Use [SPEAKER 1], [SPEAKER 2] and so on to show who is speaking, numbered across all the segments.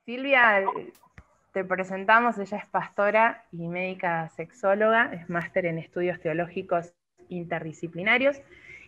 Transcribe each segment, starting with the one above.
[SPEAKER 1] Silvia, te presentamos, ella es pastora y médica sexóloga, es máster en estudios teológicos interdisciplinarios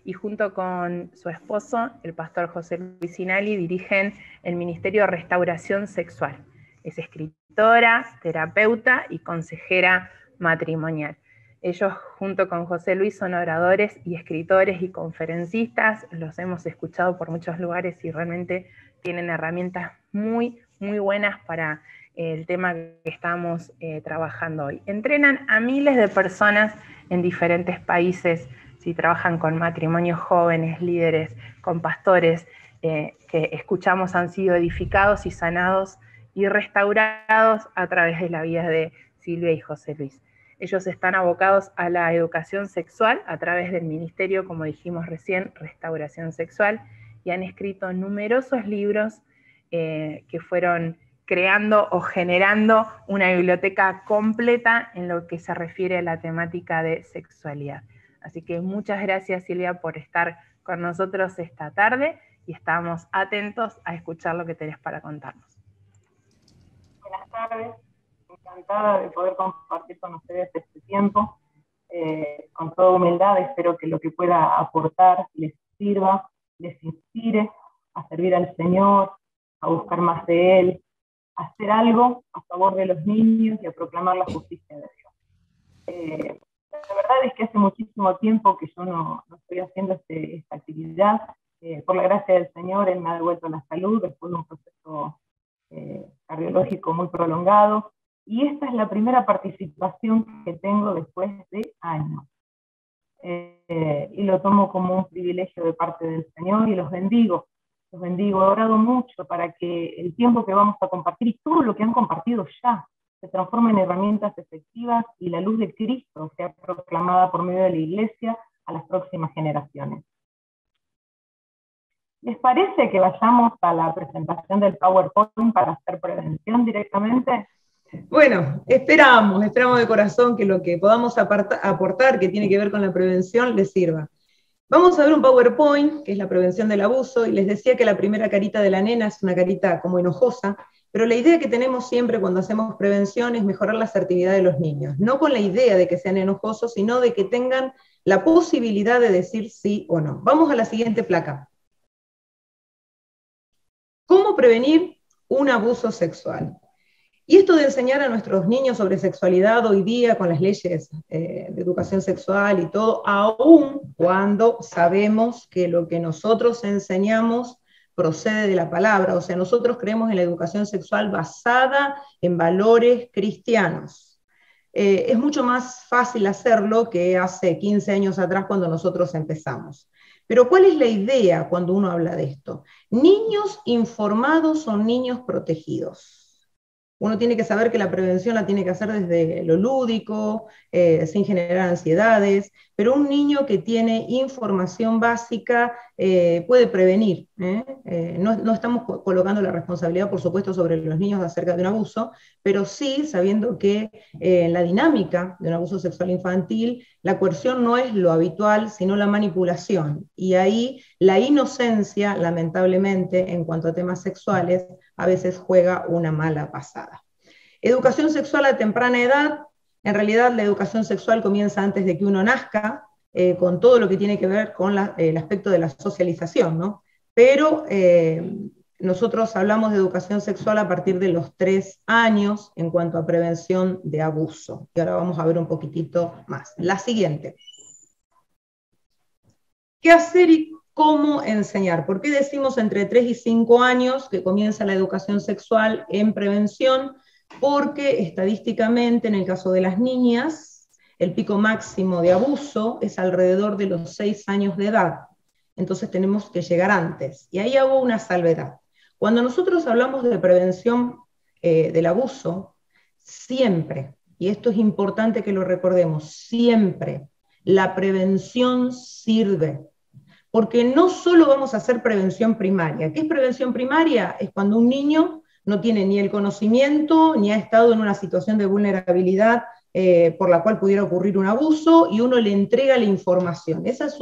[SPEAKER 1] y junto con su esposo, el pastor José Luis Sinali, dirigen el Ministerio de Restauración Sexual. Es escritora, terapeuta y consejera matrimonial. Ellos junto con José Luis son oradores y escritores y conferencistas, los hemos escuchado por muchos lugares y realmente tienen herramientas muy buenas para el tema que estamos trabajando hoy. Entrenan a miles de personas en diferentes países, si trabajan con matrimonios jóvenes, líderes, con pastores, que escuchamos han sido edificados y sanados y restaurados a través de la vida de Silvia y José Luis. Ellos están abocados a la educación sexual a través del ministerio, como dijimos recién, Restauración Sexual, y han escrito numerosos libros que fueron creando o generando una biblioteca completa en lo que se refiere a la temática de sexualidad. Así que muchas gracias, Silvia, por estar con nosotros esta tarde y estamos atentos a escuchar lo que tenés para contarnos.
[SPEAKER 2] Buenas tardes, encantada de poder compartir con ustedes este tiempo. Con toda humildad espero que lo que pueda aportar les sirva, les inspire a servir al Señor, a buscar más de Él, a hacer algo a favor de los niños y a proclamar la justicia de Dios. La verdad es que hace muchísimo tiempo que yo no estoy haciendo esta actividad. Por la gracia del Señor, Él me ha devuelto la salud después de un proceso cardiológico muy prolongado, y esta es la primera participación que tengo después de años. Y lo tomo como un privilegio de parte del Señor y los bendigo, he orado mucho para que el tiempo que vamos a compartir y todo lo que han compartido ya se transforme en herramientas efectivas y la luz de Cristo sea proclamada por medio de la Iglesia a las próximas generaciones. ¿Les parece que vayamos a la presentación del PowerPoint para hacer prevención directamente?
[SPEAKER 3] Bueno, esperamos de corazón que lo que podamos aportar, que tiene que ver con la prevención, les sirva. Vamos a ver un PowerPoint, que es la prevención del abuso, y les decía que la primera carita de la nena es una carita como enojosa, pero la idea que tenemos siempre cuando hacemos prevención es mejorar la asertividad de los niños, no con la idea de que sean enojosos, sino de que tengan la posibilidad de decir sí o no. Vamos a la siguiente placa. ¿Cómo prevenir un abuso sexual? Y esto de enseñar a nuestros niños sobre sexualidad hoy día con las leyes de educación sexual y todo, aun cuando sabemos que lo que nosotros enseñamos procede de la palabra, o sea, nosotros creemos en la educación sexual basada en valores cristianos. Es mucho más fácil hacerlo que hace 15 años atrás cuando nosotros empezamos. Pero ¿cuál es la idea cuando uno habla de esto? Niños informados son niños protegidos. Uno tiene que saber que la prevención la tiene que hacer desde lo lúdico, sin generar ansiedades, pero un niño que tiene información básica puede prevenir. No estamos colocando la responsabilidad, por supuesto, sobre los niños acerca de un abuso, pero sí sabiendo que en la dinámica de un abuso sexual infantil, la coerción no es lo habitual, sino la manipulación. Y ahí la inocencia, lamentablemente, en cuanto a temas sexuales, a veces juega una mala pasada. Educación sexual a temprana edad. En realidad la educación sexual comienza antes de que uno nazca, con todo lo que tiene que ver con el aspecto de la socialización, ¿no? Pero nosotros hablamos de educación sexual a partir de los 3 años en cuanto a prevención de abuso. Y ahora vamos a ver un poquitito más. La siguiente. ¿Qué hacer y cómo enseñar? ¿Por qué decimos entre 3 y 5 años que comienza la educación sexual en prevención? Porque estadísticamente, en el caso de las niñas, el pico máximo de abuso es alrededor de los 6 años de edad. Entonces tenemos que llegar antes. Y ahí hago una salvedad. Cuando nosotros hablamos de prevención del abuso, siempre, y esto es importante que lo recordemos, siempre la prevención sirve. Porque no solo vamos a hacer prevención primaria. ¿Qué es prevención primaria? Es cuando un niño no tiene ni el conocimiento, ni ha estado en una situación de vulnerabilidad por la cual pudiera ocurrir un abuso, y uno le entrega la información. Esa es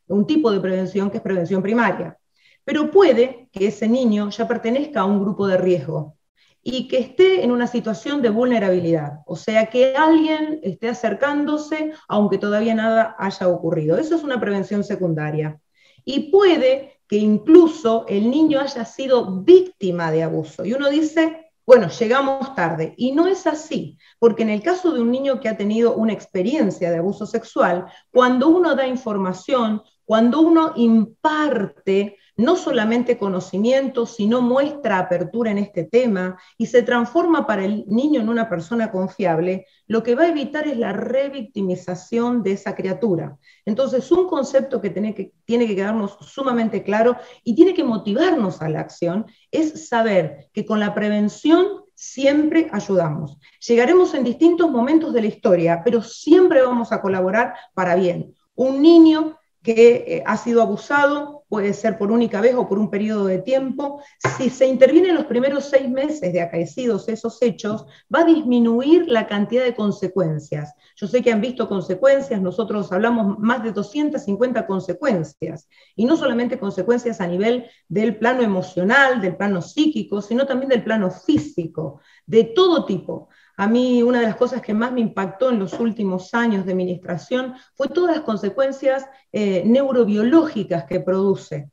[SPEAKER 3] un tipo de prevención que es prevención primaria. Pero puede que ese niño ya pertenezca a un grupo de riesgo. y que esté en una situación de vulnerabilidad, o sea, que alguien esté acercándose aunque todavía nada haya ocurrido. Eso es una prevención secundaria. Y puede que incluso el niño haya sido víctima de abuso. Y uno dice, bueno, llegamos tarde. Y no es así, porque en el caso de un niño que ha tenido una experiencia de abuso sexual, cuando uno da información, cuando uno imparte no solamente conocimiento, sino muestra apertura en este tema y se transforma para el niño en una persona confiable, lo que va a evitar es la revictimización de esa criatura. Entonces, un concepto que tiene que quedarnos sumamente claro y tiene que motivarnos a la acción es saber que con la prevención siempre ayudamos. Llegaremos en distintos momentos de la historia, pero siempre vamos a colaborar para bien. Un niño que ha sido abusado, puede ser por única vez o por un periodo de tiempo, si se interviene en los primeros 6 meses de acaecidos esos hechos, va a disminuir la cantidad de consecuencias. Yo sé que han visto consecuencias, nosotros hablamos más de 250 consecuencias, y no solamente consecuencias a nivel del plano emocional, del plano psíquico, sino también del plano físico, de todo tipo. A mí una de las cosas que más me impactó en los últimos años de administración fue todas las consecuencias neurobiológicas que produce.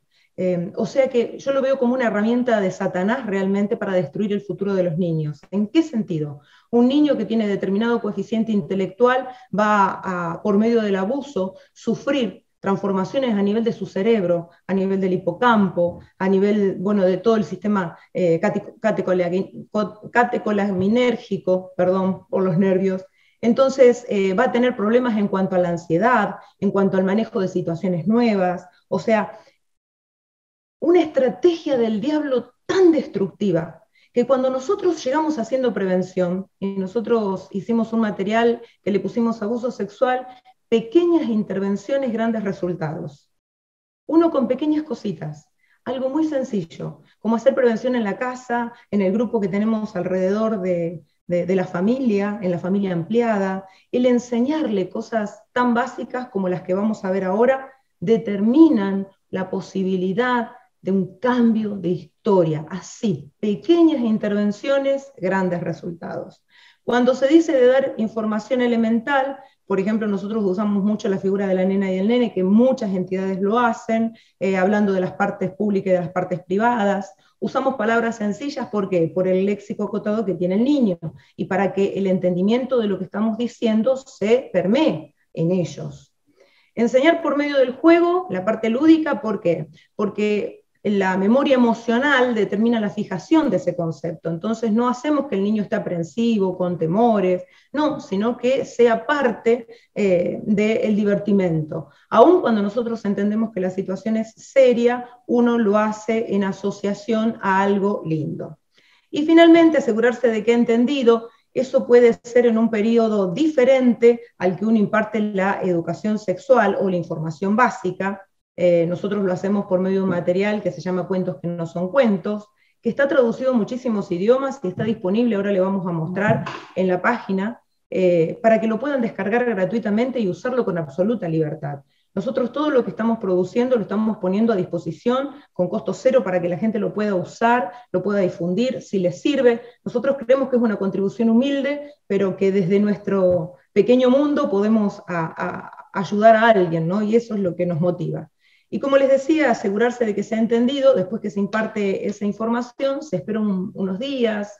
[SPEAKER 3] O sea que yo lo veo como una herramienta de Satanás realmente para destruir el futuro de los niños. ¿En qué sentido? Un niño que tiene determinado coeficiente intelectual va a, por medio del abuso, sufrir transformaciones a nivel de su cerebro, a nivel del hipocampo, a nivel, bueno, de todo el sistema catecolaminérgico, perdón, por los nervios. Entonces va a tener problemas en cuanto a la ansiedad, en cuanto al manejo de situaciones nuevas, o sea, una estrategia del diablo tan destructiva que cuando nosotros llegamos haciendo prevención, y nosotros hicimos un material que le pusimos abuso sexual, pequeñas intervenciones, grandes resultados. Uno con pequeñas cositas, algo muy sencillo, como hacer prevención en la casa, en el grupo que tenemos alrededor de la familia, en la familia ampliada, el enseñarle cosas tan básicas como las que vamos a ver ahora, determinan la posibilidad de un cambio de historia. Así, pequeñas intervenciones, grandes resultados. Cuando se dice de dar información elemental, por ejemplo, nosotros usamos mucho la figura de la nena y el nene, que muchas entidades lo hacen, hablando de las partes públicas y de las partes privadas. Usamos palabras sencillas, ¿por qué? Por el léxico acotado que tiene el niño, y para que el entendimiento de lo que estamos diciendo se permee en ellos. Enseñar por medio del juego, la parte lúdica, ¿por qué? Porque la memoria emocional determina la fijación de ese concepto. Entonces no hacemos que el niño esté aprensivo, con temores, no, sino que sea parte del divertimento. Aun cuando nosotros entendemos que la situación es seria, uno lo hace en asociación a algo lindo. Y finalmente asegurarse de que ha entendido. Eso puede ser en un periodo diferente al que uno imparte la educación sexual o la información básica. Nosotros lo hacemos por medio de un material que se llama Cuentos que no son cuentos, que está traducido en muchísimos idiomas y está disponible, ahora le vamos a mostrar en la página, para que lo puedan descargar gratuitamente y usarlo con absoluta libertad. Nosotros todo lo que estamos produciendo lo estamos poniendo a disposición con costo cero para que la gente lo pueda usar, lo pueda difundir, si les sirve. Nosotros creemos que es una contribución humilde, pero que desde nuestro pequeño mundo podemos ayudar a alguien, ¿no? Y eso es lo que nos motiva. Y como les decía, asegurarse de que se ha entendido, después que se imparte esa información, se espera unos días,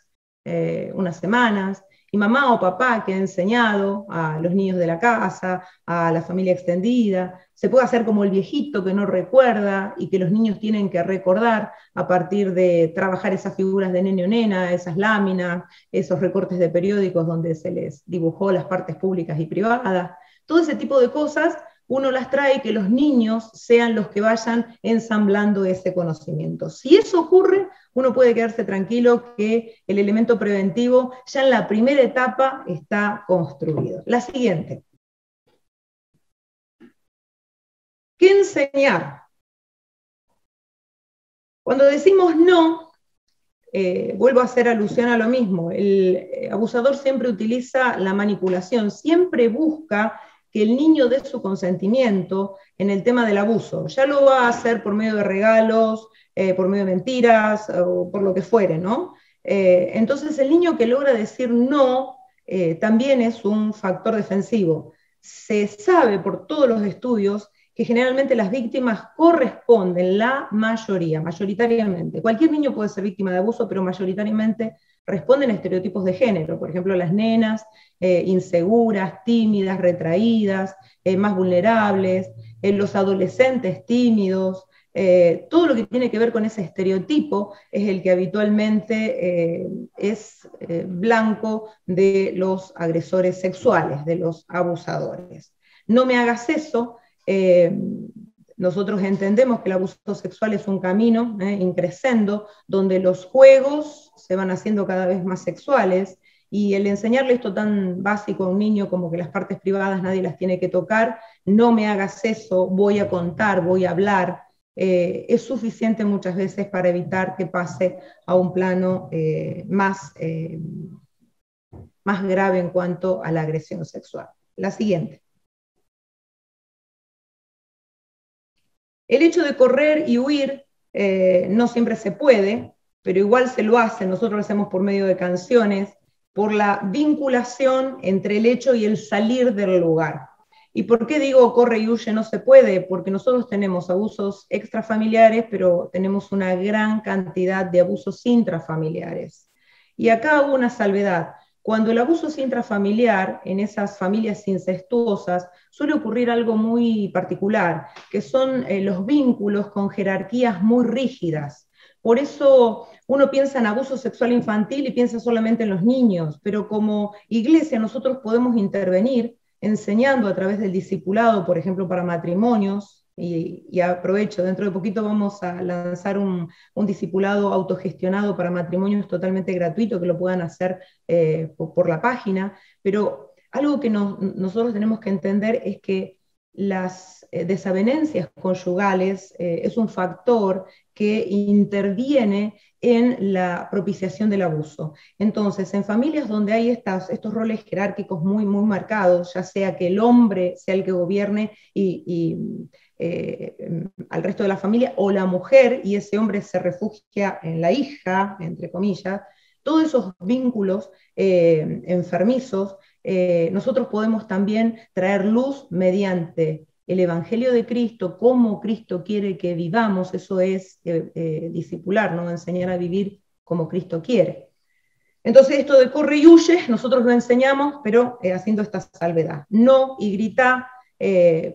[SPEAKER 3] unas semanas, y mamá o papá que ha enseñado a los niños de la casa, a la familia extendida, se puede hacer como el viejito que no recuerda y que los niños tienen que recordar a partir de trabajar esas figuras de nene o nena, esas láminas, esos recortes de periódicos donde se les dibujó las partes públicas y privadas, todo ese tipo de cosas. Uno las trae y que los niños sean los que vayan ensamblando ese conocimiento. Si eso ocurre, uno puede quedarse tranquilo que el elemento preventivo ya en la primera etapa está construido. La siguiente. ¿Qué enseñar? Cuando decimos no, vuelvo a hacer alusión a lo mismo. El abusador siempre utiliza la manipulación, siempre busca que el niño dé su consentimiento en el tema del abuso. Ya lo va a hacer por medio de regalos, por medio de mentiras, o por lo que fuere, ¿no? Entonces el niño que logra decir no también es un factor defensivo. Se sabe por todos los estudios que generalmente las víctimas corresponden, la mayoría, mayoritariamente. Cualquier niño puede ser víctima de abuso, pero mayoritariamente responden a estereotipos de género. Por ejemplo, las nenas inseguras, tímidas, retraídas, más vulnerables, los adolescentes tímidos. Todo lo que tiene que ver con ese estereotipo es el que habitualmente es blanco de los agresores sexuales, de los abusadores. No me hagas eso. Nosotros entendemos que el abuso sexual es un camino increscendo, donde los juegos se van haciendo cada vez más sexuales, y el enseñarle esto tan básico a un niño como que las partes privadas nadie las tiene que tocar, no me hagas eso, voy a contar, voy a hablar, es suficiente muchas veces para evitar que pase a un plano más grave en cuanto a la agresión sexual. La siguiente. El hecho de correr y huir no siempre se puede, pero igual se lo hace, nosotros lo hacemos por medio de canciones, por la vinculación entre el hecho y el salir del lugar. ¿Y por qué digo corre y huye no se puede? Porque nosotros tenemos abusos extrafamiliares, pero tenemos una gran cantidad de abusos intrafamiliares. Y acá hubo una salvedad. Cuando el abuso es intrafamiliar, en esas familias incestuosas, suele ocurrir algo muy particular, que son los vínculos con jerarquías muy rígidas. Por eso uno piensa en abuso sexual infantil y piensa solamente en los niños, pero como iglesia nosotros podemos intervenir enseñando a través del discipulado, por ejemplo, para matrimonios, y aprovecho, dentro de poquito vamos a lanzar un discipulado autogestionado para matrimonios totalmente gratuito, que lo puedan hacer por la página, pero algo que nosotros tenemos que entender es que las desavenencias conyugales es un factor que interviene en la propiciación del abuso. Entonces, en familias donde hay estos roles jerárquicos muy, muy marcados, ya sea que el hombre sea el que gobierne al resto de la familia, o la mujer y ese hombre se refugia en la hija, entre comillas, todos esos vínculos enfermizos, nosotros podemos también traer luz mediante el Evangelio de Cristo, cómo Cristo quiere que vivamos, eso es discipular, ¿no? Enseñar a vivir como Cristo quiere. Entonces esto de corre y huye, nosotros lo enseñamos, pero haciendo esta salvedad. No y grita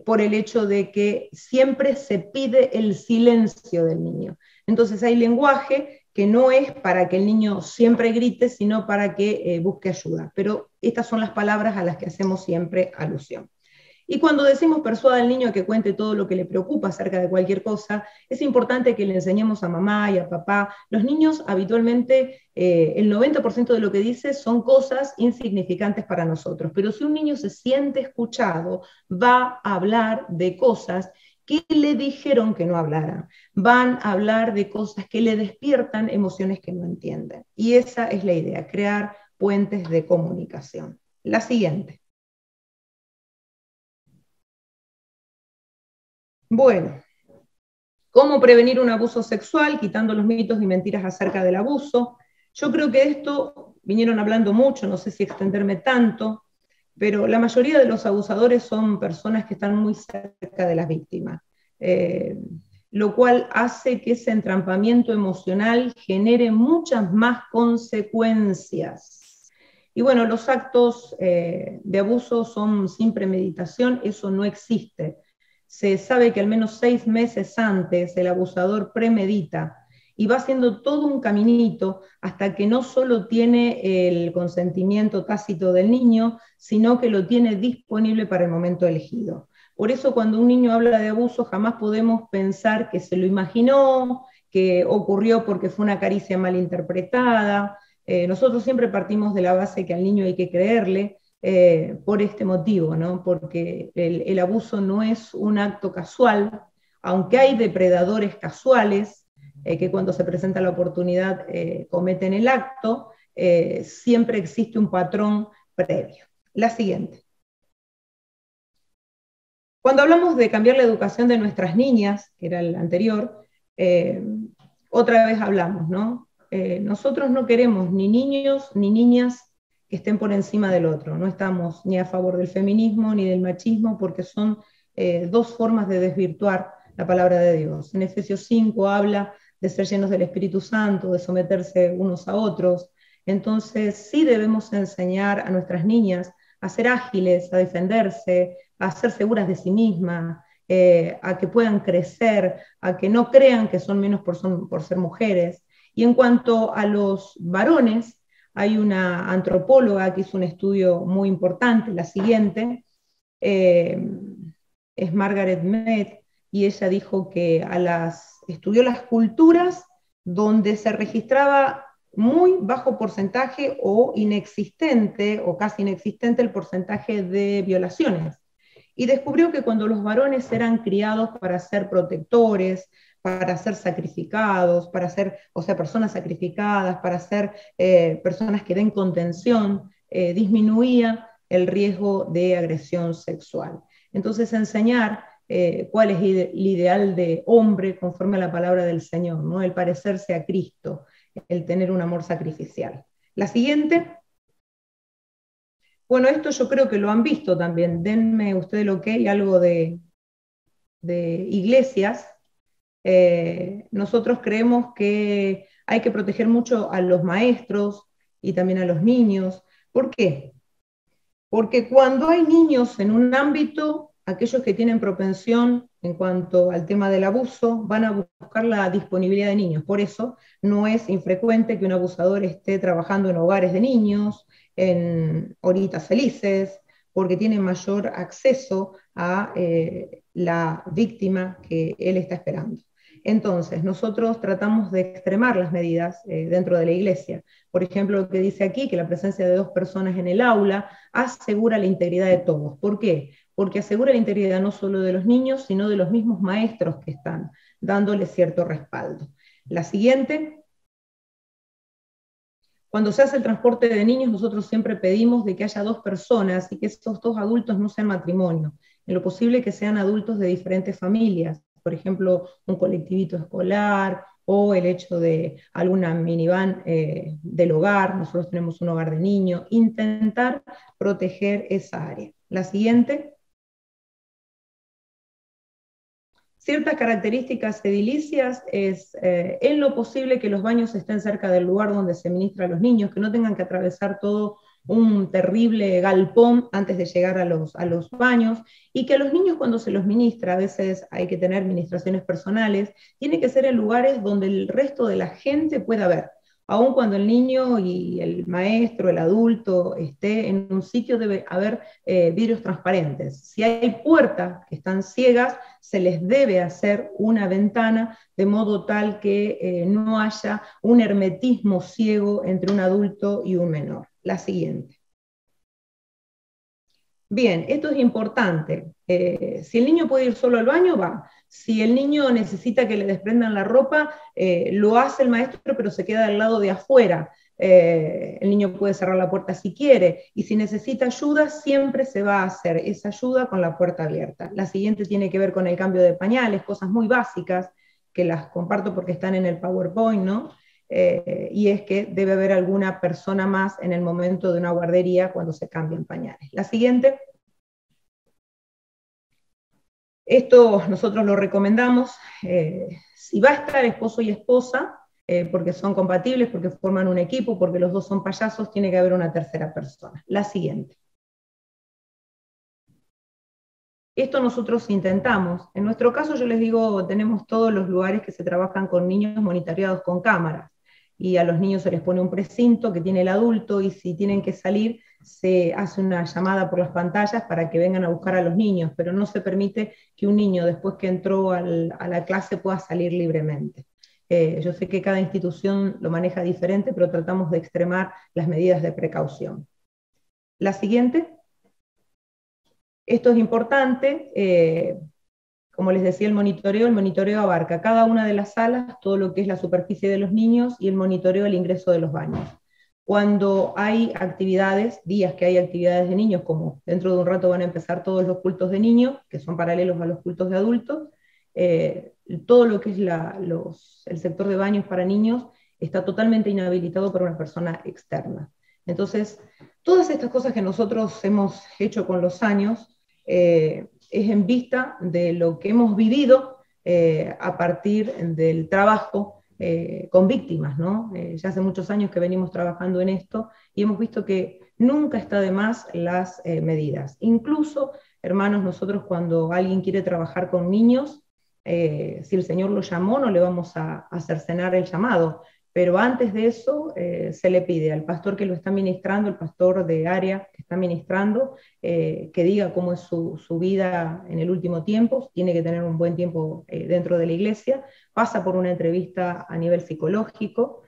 [SPEAKER 3] por el hecho de que siempre se pide el silencio del niño. Entonces hay lenguaje que no es para que el niño siempre grite, sino para que busque ayuda. Pero estas son las palabras a las que hacemos siempre alusión. Y cuando decimos persuada al niño a que cuente todo lo que le preocupa acerca de cualquier cosa, es importante que le enseñemos a mamá y a papá. Los niños habitualmente, el 90% de lo que dice son cosas insignificantes para nosotros, pero si un niño se siente escuchado, va a hablar de cosas que le dijeron que no hablara. Van a hablar de cosas que le despiertan emociones que no entienden. Y esa es la idea, crear puentes de comunicación. La siguiente. Bueno, ¿cómo prevenir un abuso sexual? Quitando los mitos y mentiras acerca del abuso. Yo creo que esto vinieron hablando mucho, no sé si extenderme tanto, pero la mayoría de los abusadores son personas que están muy cerca de las víctimas, lo cual hace que ese entrampamiento emocional genere muchas más consecuencias. Y bueno, los actos de abuso son sin premeditación, eso no existe. Se sabe que al menos 6 meses antes el abusador premedita y va haciendo todo un caminito hasta que no solo tiene el consentimiento tácito del niño, sino que lo tiene disponible para el momento elegido. Por eso cuando un niño habla de abuso jamás podemos pensar que se lo imaginó, que ocurrió porque fue una caricia mal interpretada. Nosotros siempre partimos de la base que al niño hay que creerle, por este motivo, ¿no? Porque el abuso no es un acto casual, aunque hay depredadores casuales que cuando se presenta la oportunidad cometen el acto, siempre existe un patrón previo. La siguiente. Cuando hablamos de cambiar la educación de nuestras niñas, que era el anterior, otra vez hablamos, ¿no? nosotros no queremos ni niños ni niñas que estén por encima del otro. No estamos ni a favor del feminismo ni del machismo, porque son dos formas de desvirtuar la palabra de Dios. En Efesios 5 habla de ser llenos del Espíritu Santo, de someterse unos a otros. Entonces sí debemos enseñar a nuestras niñas a ser ágiles, a defenderse, a ser seguras de sí mismas, a que puedan crecer, a que no crean que son menos por ser mujeres. Y en cuanto a los varones, hay una antropóloga que hizo un estudio muy importante, la siguiente, es Margaret Mead, y ella dijo que estudió las culturas donde se registraba muy bajo porcentaje o inexistente o casi inexistente el porcentaje de violaciones. Y descubrió que cuando los varones eran criados para ser protectores, para ser sacrificados, para ser, o sea, personas sacrificadas, para ser personas que den contención, disminuía el riesgo de agresión sexual. Entonces, enseñar cuál es el ideal de hombre conforme a la palabra del Señor, ¿no? El parecerse a Cristo, el tener un amor sacrificial. La siguiente. Bueno, esto yo creo que lo han visto también. Denme ustedes lo que hay, algo de iglesias. Nosotros creemos que hay que proteger mucho a los maestros y también a los niños. ¿Por qué? Porque cuando hay niños en un ámbito, aquellos que tienen propensión en cuanto al tema del abuso van a buscar la disponibilidad de niños. Por eso no es infrecuente que un abusador esté trabajando en hogares de niños, en horitas felices, porque tiene mayor acceso a la víctima que él está esperando. Entonces, nosotros tratamos de extremar las medidas dentro de la iglesia. Por ejemplo, lo que dice aquí, que la presencia de 2 personas en el aula asegura la integridad de todos. ¿Por qué? Porque asegura la integridad no solo de los niños, sino de los mismos maestros que están dándole cierto respaldo. La siguiente. Cuando se hace el transporte de niños, nosotros siempre pedimos de que haya 2 personas y que esos 2 adultos no sean matrimonio. En lo posible que sean adultos de diferentes familias. Por ejemplo, un colectivito escolar o el hecho de alguna minivan del hogar. Nosotros tenemos un hogar de niños. Intentar proteger esa área. La siguiente. Ciertas características edilicias es, en lo posible, que los baños estén cerca del lugar donde se ministra a los niños, que no tengan que atravesar todo un terrible galpón antes de llegar a los baños, y que a los niños cuando se los ministra, a veces hay que tener ministraciones personales, tiene que ser en lugares donde el resto de la gente pueda ver. Aun cuando el niño y el maestro, el adulto, esté en un sitio, debe haber vidrios transparentes. Si hay puertas que están ciegas, se les debe hacer una ventana de modo tal que no haya un hermetismo ciego entre un adulto y un menor. La siguiente. Bien, esto es importante. Si el niño puede ir solo al baño, va. Si el niño necesita que le desprendan la ropa, lo hace el maestro, pero se queda del lado de afuera. El niño puede cerrar la puerta si quiere, y si necesita ayuda, siempre se va a hacer esa ayuda con la puerta abierta. La siguiente tiene que ver con el cambio de pañales, cosas muy básicas, que las comparto porque están en el PowerPoint, ¿no? Y es que debe haber alguna persona más en el momento de una guardería cuando se cambian pañales. La siguiente. Esto nosotros lo recomendamos. Si va a estar esposo y esposa, porque son compatibles, porque forman un equipo, porque los 2 son payasos, tiene que haber una tercera persona. La siguiente. Esto nosotros intentamos. En nuestro caso, yo les digo, tenemos todos los lugares que se trabajan con niños monitoreados con cámaras, y a los niños se les pone un precinto que tiene el adulto, y si tienen que salir, se hace una llamada por las pantallas para que vengan a buscar a los niños, pero no se permite que un niño, después que entró a la clase, pueda salir libremente. Yo sé que cada institución lo maneja diferente, pero tratamos de extremar las medidas de precaución. La siguiente. Esto es importante. Como les decía, el monitoreo abarca cada una de las salas, todo lo que es la superficie de los niños, y el monitoreo del ingreso de los baños. Cuando hay actividades, días que hay actividades de niños, como dentro de un rato van a empezar todos los cultos de niños, que son paralelos a los cultos de adultos, todo lo que es el sector de baños para niños está totalmente inhabilitado para una persona externa. Entonces, todas estas cosas que nosotros hemos hecho con los años, es en vista de lo que hemos vivido a partir del trabajo con víctimas, ¿no? Ya hace muchos años que venimos trabajando en esto y hemos visto que nunca está de más las medidas. Incluso, hermanos, nosotros cuando alguien quiere trabajar con niños, si el Señor lo llamó, no le vamos a cercenar el llamado, pero antes de eso se le pide al pastor que lo está ministrando, el pastor de área que está ministrando, que diga cómo es su vida en el último tiempo, tiene que tener un buen tiempo dentro de la iglesia, pasa por una entrevista a nivel psicológico,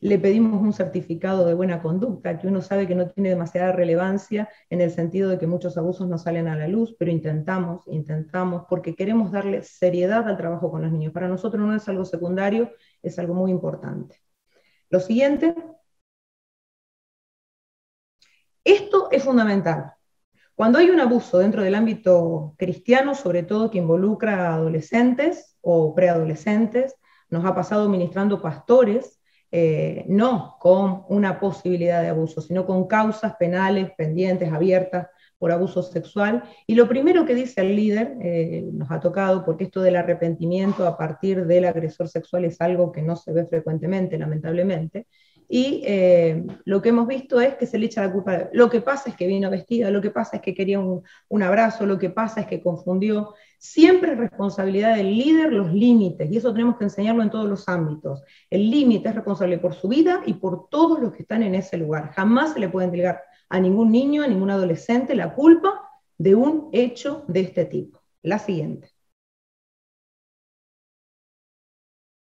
[SPEAKER 3] le pedimos un certificado de buena conducta, que uno sabe que no tiene demasiada relevancia en el sentido de que muchos abusos no salen a la luz, pero intentamos, porque queremos darle seriedad al trabajo con los niños. Para nosotros no es algo secundario, es algo muy importante. Lo siguiente, esto es fundamental. Cuando hay un abuso dentro del ámbito cristiano, sobre todo que involucra a adolescentes o preadolescentes, nos ha pasado ministrando pastores, no con una posibilidad de abuso, sino con causas penales pendientes, abiertas por abuso sexual. Y lo primero que dice el líder, nos ha tocado, porque esto del arrepentimiento a partir del agresor sexual es algo que no se ve frecuentemente, lamentablemente, y lo que hemos visto es que se le echa la culpa. Lo que pasa es que vino vestida, lo que pasa es que quería un abrazo, lo que pasa es que confundió. Siempre es responsabilidad del líder los límites, y eso tenemos que enseñarlo en todos los ámbitos. El límite es responsable por su vida y por todos los que están en ese lugar. Jamás se le puede entregar a ningún niño, a ningún adolescente, la culpa de un hecho de este tipo. La siguiente.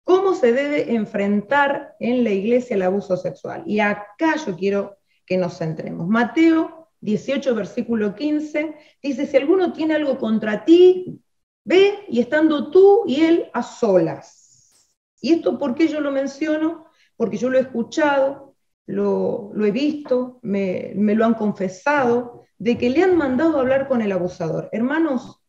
[SPEAKER 3] ¿Cómo se debe enfrentar en la iglesia el abuso sexual? Y acá yo quiero que nos centremos. Mateo 18, versículo 15, dice, si alguno tiene algo contra ti, ve y estando tú y él a solas. ¿Y esto por qué yo lo menciono? Porque yo lo he escuchado, lo he visto, me lo han confesado, de que le han mandado a hablar con el abusador. Hermanos,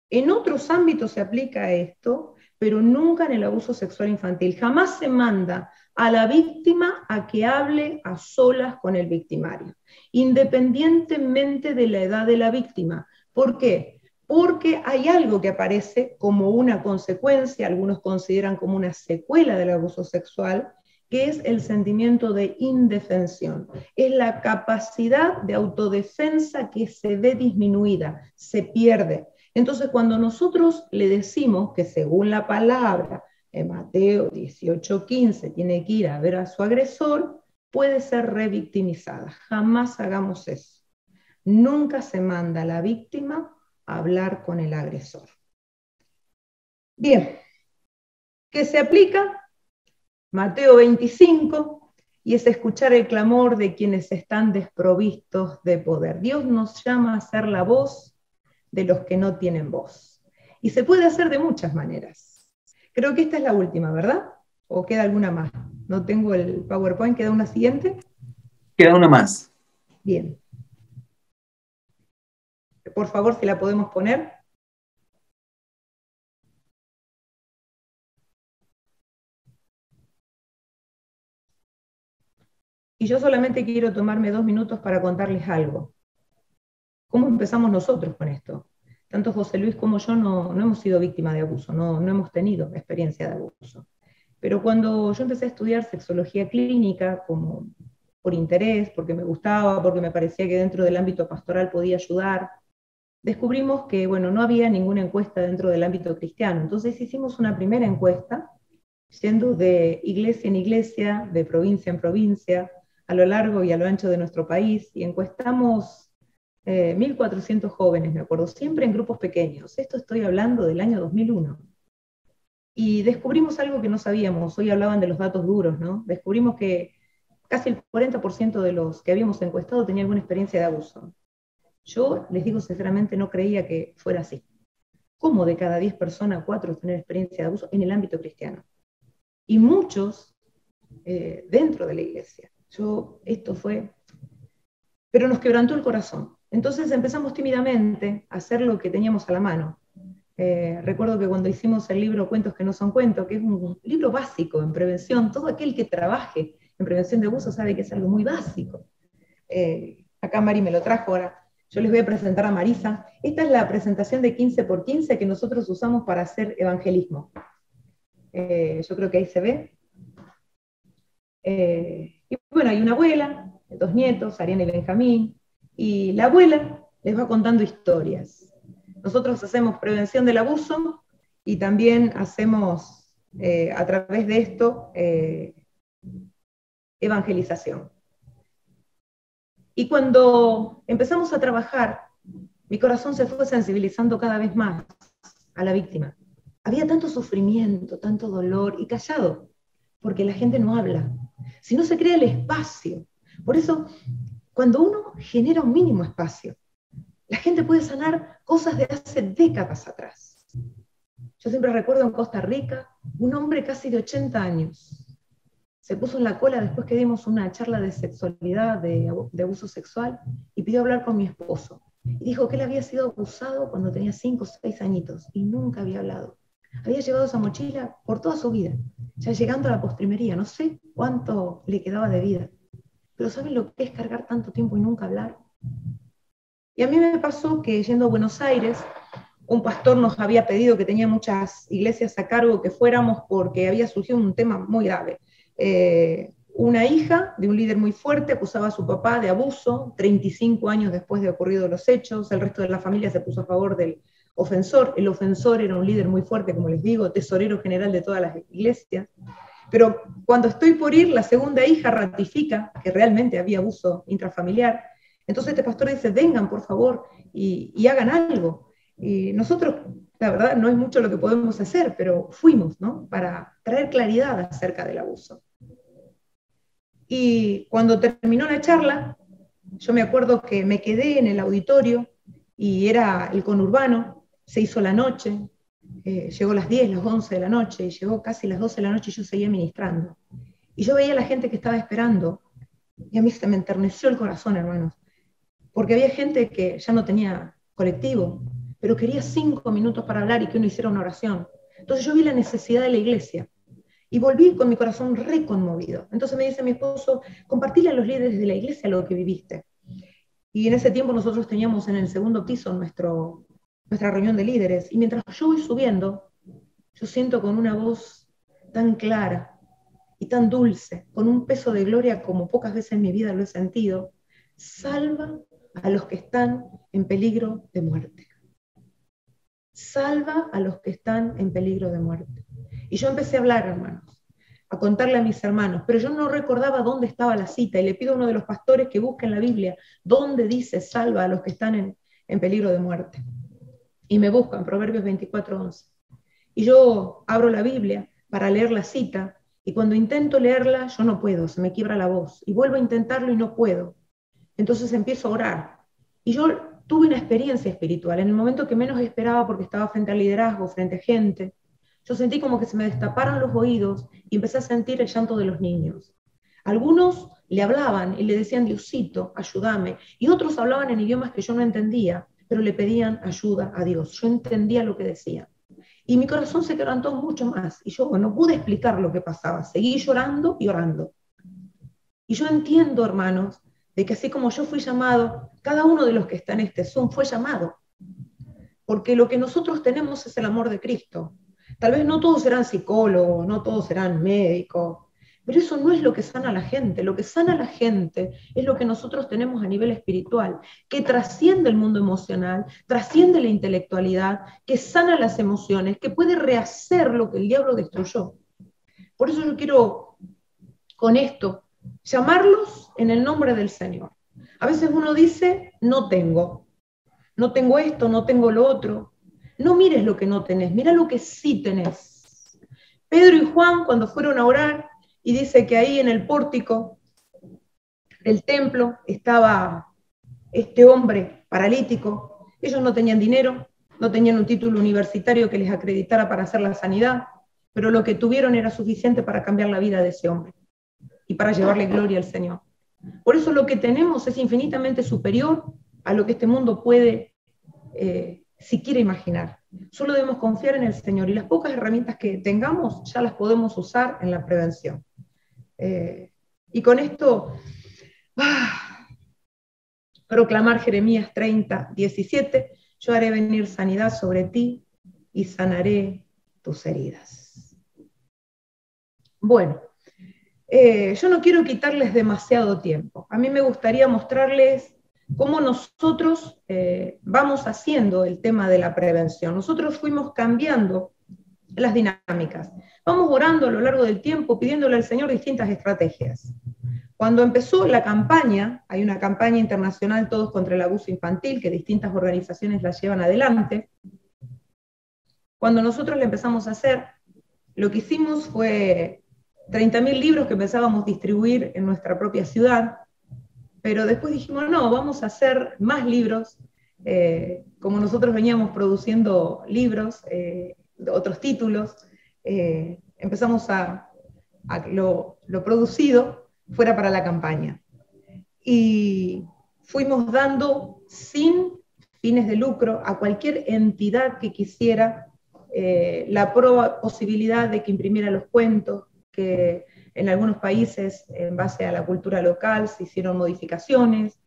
[SPEAKER 3] en otros ámbitos se aplica esto, pero nunca en el abuso sexual infantil. Jamás se manda a la víctima a que hable a solas con el victimario, independientemente de la edad de la víctima. ¿Por qué? Porque hay algo que aparece como una consecuencia, algunos consideran como una secuela del abuso sexual, que es el sentimiento de indefensión. Es la capacidad de autodefensa que se ve disminuida, se pierde. Entonces, cuando nosotros le decimos que según la palabra, en Mateo 18:15, tiene que ir a ver a su agresor, puede ser revictimizada. Jamás hagamos eso. Nunca se manda a la víctima a hablar con el agresor. Bien, ¿qué se aplica? Mateo 25, y es escuchar el clamor de quienes están desprovistos de poder. Dios nos llama a ser la voz de los que no tienen voz. Y se puede hacer de muchas maneras. Creo que esta es la última, ¿verdad? ¿O queda alguna más? No tengo el PowerPoint, ¿queda una siguiente?
[SPEAKER 4] Queda una más.
[SPEAKER 3] Bien. Por favor, si la podemos poner. Y yo solamente quiero tomarme 2 minutos para contarles algo. ¿Cómo empezamos nosotros con esto? Tanto José Luis como yo no hemos sido víctimas de abuso, no hemos tenido experiencia de abuso. Pero cuando yo empecé a estudiar sexología clínica, como por interés, porque me gustaba, porque me parecía que dentro del ámbito pastoral podía ayudar, descubrimos que, bueno, no había ninguna encuesta dentro del ámbito cristiano. Entonces hicimos una primera encuesta, yendo de iglesia en iglesia, de provincia en provincia, a lo largo y a lo ancho de nuestro país, y encuestamos 1.400 jóvenes, me acuerdo, siempre en grupos pequeños. Esto estoy hablando del año 2001. Y descubrimos algo que no sabíamos, hoy hablaban de los datos duros, ¿no? Descubrimos que casi el 40% de los que habíamos encuestado tenía alguna experiencia de abuso. Yo, les digo sinceramente, no creía que fuera así. ¿Cómo de cada 10 personas, 4 tienen experiencia de abuso en el ámbito cristiano? Y muchos dentro de la iglesia. Esto fue, pero nos quebrantó el corazón. Entonces empezamos tímidamente a hacer lo que teníamos a la mano. Recuerdo que cuando hicimos el libro Cuentos que no son cuentos, que es un libro básico en prevención, todo aquel que trabaje en prevención de abuso sabe que es algo muy básico. Acá Mari me lo trajo ahora. Yo les voy a presentar a Marisa. Esta es la presentación de 15x15 que nosotros usamos para hacer evangelismo. Yo creo que ahí se ve. Y bueno, hay una abuela, 2 nietos, Ariana y Benjamín, y la abuela les va contando historias. Nosotros hacemos prevención del abuso y también hacemos, a través de esto, evangelización. Y cuando empezamos a trabajar, mi corazón se fue sensibilizando cada vez más a la víctima. Había tanto sufrimiento, tanto dolor, y callado, porque la gente no habla. Si no se crea el espacio. Por eso, cuando uno genera un mínimo espacio, la gente puede sanar cosas de hace décadas atrás. Yo siempre recuerdo en Costa Rica, un hombre casi de 80 años, se puso en la cola después que dimos una charla de sexualidad, de abuso sexual, y pidió hablar con mi esposo. Y dijo que él había sido abusado cuando tenía 5 o 6 añitos, y nunca había hablado. Había llevado esa mochila por toda su vida, ya llegando a la postrimería, no sé cuánto le quedaba de vida. Pero ¿saben lo que es cargar tanto tiempo y nunca hablar? Y a mí me pasó que yendo a Buenos Aires, un pastor nos había pedido, que tenía muchas iglesias a cargo, que fuéramos porque había surgido un tema muy grave. Una hija de un líder muy fuerte acusaba a su papá de abuso, 35 años después de ocurrido los hechos. El resto de la familia se puso a favor del ofensor. El ofensor era un líder muy fuerte, como les digo, tesorero general de todas las iglesias. Pero cuando estoy por ir, la segunda hija ratifica que realmente había abuso intrafamiliar. Entonces este pastor dice, vengan por favor y hagan algo. Y nosotros, la verdad, no es mucho lo que podemos hacer, pero fuimos, ¿no? Para traer claridad acerca del abuso. Y cuando terminó la charla, yo me acuerdo que me quedé en el auditorio y era el conurbano, se hizo la noche, llegó las 10, las 11 de la noche, y llegó casi las 12 de la noche y yo seguía ministrando. Y yo veía a la gente que estaba esperando, y a mí se me enterneció el corazón, hermanos, porque había gente que ya no tenía colectivo, pero quería 5 minutos para hablar y que uno hiciera una oración. Entonces yo vi la necesidad de la iglesia, y volví con mi corazón reconmovido. Entonces me dice mi esposo, compartile a los líderes de la iglesia lo que viviste. Y en ese tiempo nosotros teníamos en el segundo piso nuestra reunión de líderes, y mientras yo voy subiendo, yo siento con una voz tan clara y tan dulce, con un peso de gloria como pocas veces en mi vida lo he sentido, salva a los que están en peligro de muerte. Salva a los que están en peligro de muerte. Y yo empecé a hablar, hermanos, a contarle a mis hermanos, pero yo no recordaba dónde estaba la cita, y le pido a uno de los pastores que busque en la Biblia dónde dice salva a los que están en peligro de muerte. Y me buscan, Proverbios 24:11. Y yo abro la Biblia para leer la cita, y cuando intento leerla, yo no puedo, se me quiebra la voz, y vuelvo a intentarlo y no puedo. Entonces empiezo a orar, y yo tuve una experiencia espiritual, en el momento que menos esperaba, porque estaba frente al liderazgo, frente a gente. Yo sentí como que se me destaparon los oídos, y empecé a sentir el llanto de los niños. Algunos le hablaban y le decían, Diosito, ayúdame, y otros hablaban en idiomas que yo no entendía, pero le pedían ayuda a Dios. Yo entendía lo que decían. Y mi corazón se quebrantó mucho más, y yo no pude explicar lo que pasaba, seguí llorando y orando. Y yo entiendo, hermanos, de que así como yo fui llamado, cada uno de los que está en este Zoom fue llamado, porque lo que nosotros tenemos es el amor de Cristo. Tal vez no todos serán psicólogos, no todos serán médicos, pero eso no es lo que sana a la gente. Lo que sana a la gente es lo que nosotros tenemos a nivel espiritual, que trasciende el mundo emocional, trasciende la intelectualidad, que sana las emociones, que puede rehacer lo que el diablo destruyó. Por eso yo quiero, con esto, llamarlos en el nombre del Señor. A veces uno dice, no tengo esto, no tengo lo otro. No mires lo que no tenés, mira lo que sí tenés. Pedro y Juan, cuando fueron a orar, y dice que ahí en el pórtico del templo estaba este hombre paralítico. Ellos no tenían dinero, no tenían un título universitario que les acreditara para hacer la sanidad, pero lo que tuvieron era suficiente para cambiar la vida de ese hombre y para llevarle gloria al Señor. Por eso lo que tenemos es infinitamente superior a lo que este mundo puede siquiera imaginar. Solo debemos confiar en el Señor, y las pocas herramientas que tengamos ya las podemos usar en la prevención. Y con esto, proclamar Jeremías 30:17, yo haré venir sanidad sobre ti y sanaré tus heridas. Bueno, yo no quiero quitarles demasiado tiempo. A mí me gustaría mostrarles cómo nosotros vamos haciendo el tema de la prevención. Nosotros fuimos cambiando las dinámicas. Vamos orando a lo largo del tiempo, pidiéndole al Señor distintas estrategias. Cuando empezó la campaña, hay una campaña internacional Todos contra el Abuso Infantil, que distintas organizaciones la llevan adelante. Cuando nosotros la empezamos a hacer, lo que hicimos fue 30.000 libros que empezábamos a distribuir en nuestra propia ciudad, pero después dijimos, no, vamos a hacer más libros, como nosotros veníamos produciendo libros, otros títulos, empezamos a lo producido fuera para la campaña. Y fuimos dando sin fines de lucro a cualquier entidad que quisiera la posibilidad de que imprimiera los cuentos, que en algunos países, en base a la cultura local, se hicieron modificaciones,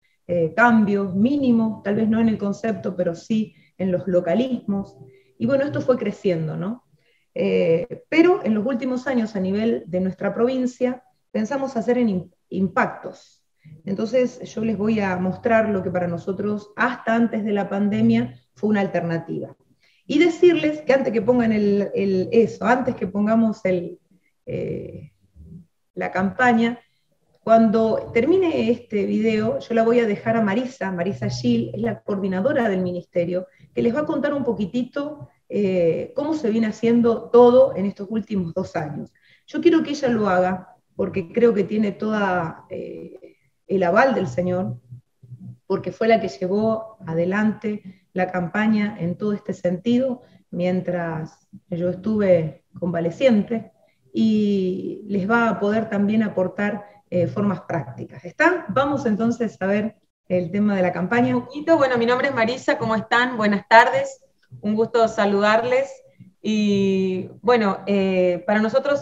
[SPEAKER 3] cambios mínimos, tal vez no en el concepto, pero sí en los localismos. Y bueno, esto fue creciendo, ¿no? Pero en los últimos años, a nivel de nuestra provincia, pensamos hacer en impactos. Entonces yo les voy a mostrar lo que para nosotros, hasta antes de la pandemia, fue una alternativa. Y decirles que antes que pongan antes que pongamos la campaña, cuando termine este video, yo la voy a dejar a Marisa Gil, es la coordinadora del ministerio, que les va a contar un poquitito cómo se viene haciendo todo en estos últimos 2 años. Yo quiero que ella lo haga, porque creo que tiene toda el aval del Señor, porque fue la que llevó adelante la campaña en todo este sentido, mientras yo estuve convaleciente, y les va a poder también aportar formas prácticas. ¿Está? Vamos entonces a ver el tema de la campaña.
[SPEAKER 5] Bueno, mi nombre es Marisa, ¿cómo están? Buenas tardes, un gusto saludarles. Y bueno, para nosotros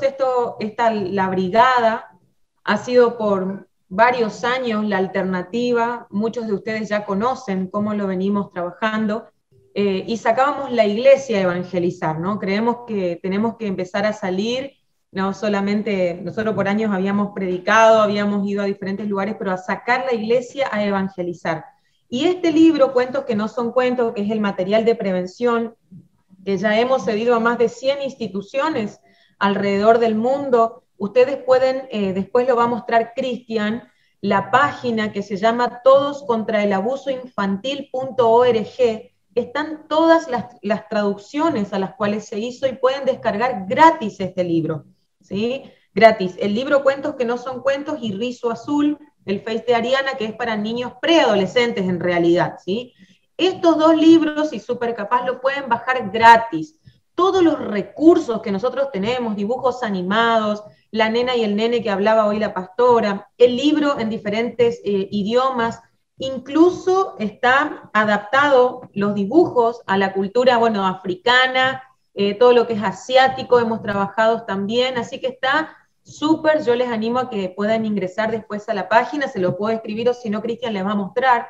[SPEAKER 5] la brigada ha sido por varios años la alternativa. Muchos de ustedes ya conocen cómo lo venimos trabajando, y sacábamos la iglesia a evangelizar, ¿no? Creemos que tenemos que empezar a salir, no solamente, nosotros por años habíamos predicado, habíamos ido a diferentes lugares, pero a sacar la iglesia a evangelizar. Y este libro, Cuentos que no son cuentos, que es el material de prevención, que ya hemos cedido a más de 100 instituciones alrededor del mundo. Ustedes pueden, después lo va a mostrar Cristian, la página que se llama todoscontraelabusoinfantil.org, están todas las traducciones a las cuales se hizo, y pueden descargar gratis este libro, ¿sí? Gratis. El libro Cuentos que no son cuentos y Rizo Azul, el Face de Ariana, que es para niños preadolescentes en realidad, ¿sí? Estos 2 libros, y Súper Capaz, lo pueden bajar gratis. Todos los recursos que nosotros tenemos, dibujos animados, la nena y el nene que hablaba hoy la pastora, el libro en diferentes idiomas, incluso está adaptado los dibujos a la cultura, bueno, africana, todo lo que es asiático, hemos trabajado también, así que está súper. Yo les animo a que puedan ingresar después a la página, se lo puedo escribir, o si no, Cristian les va a mostrar.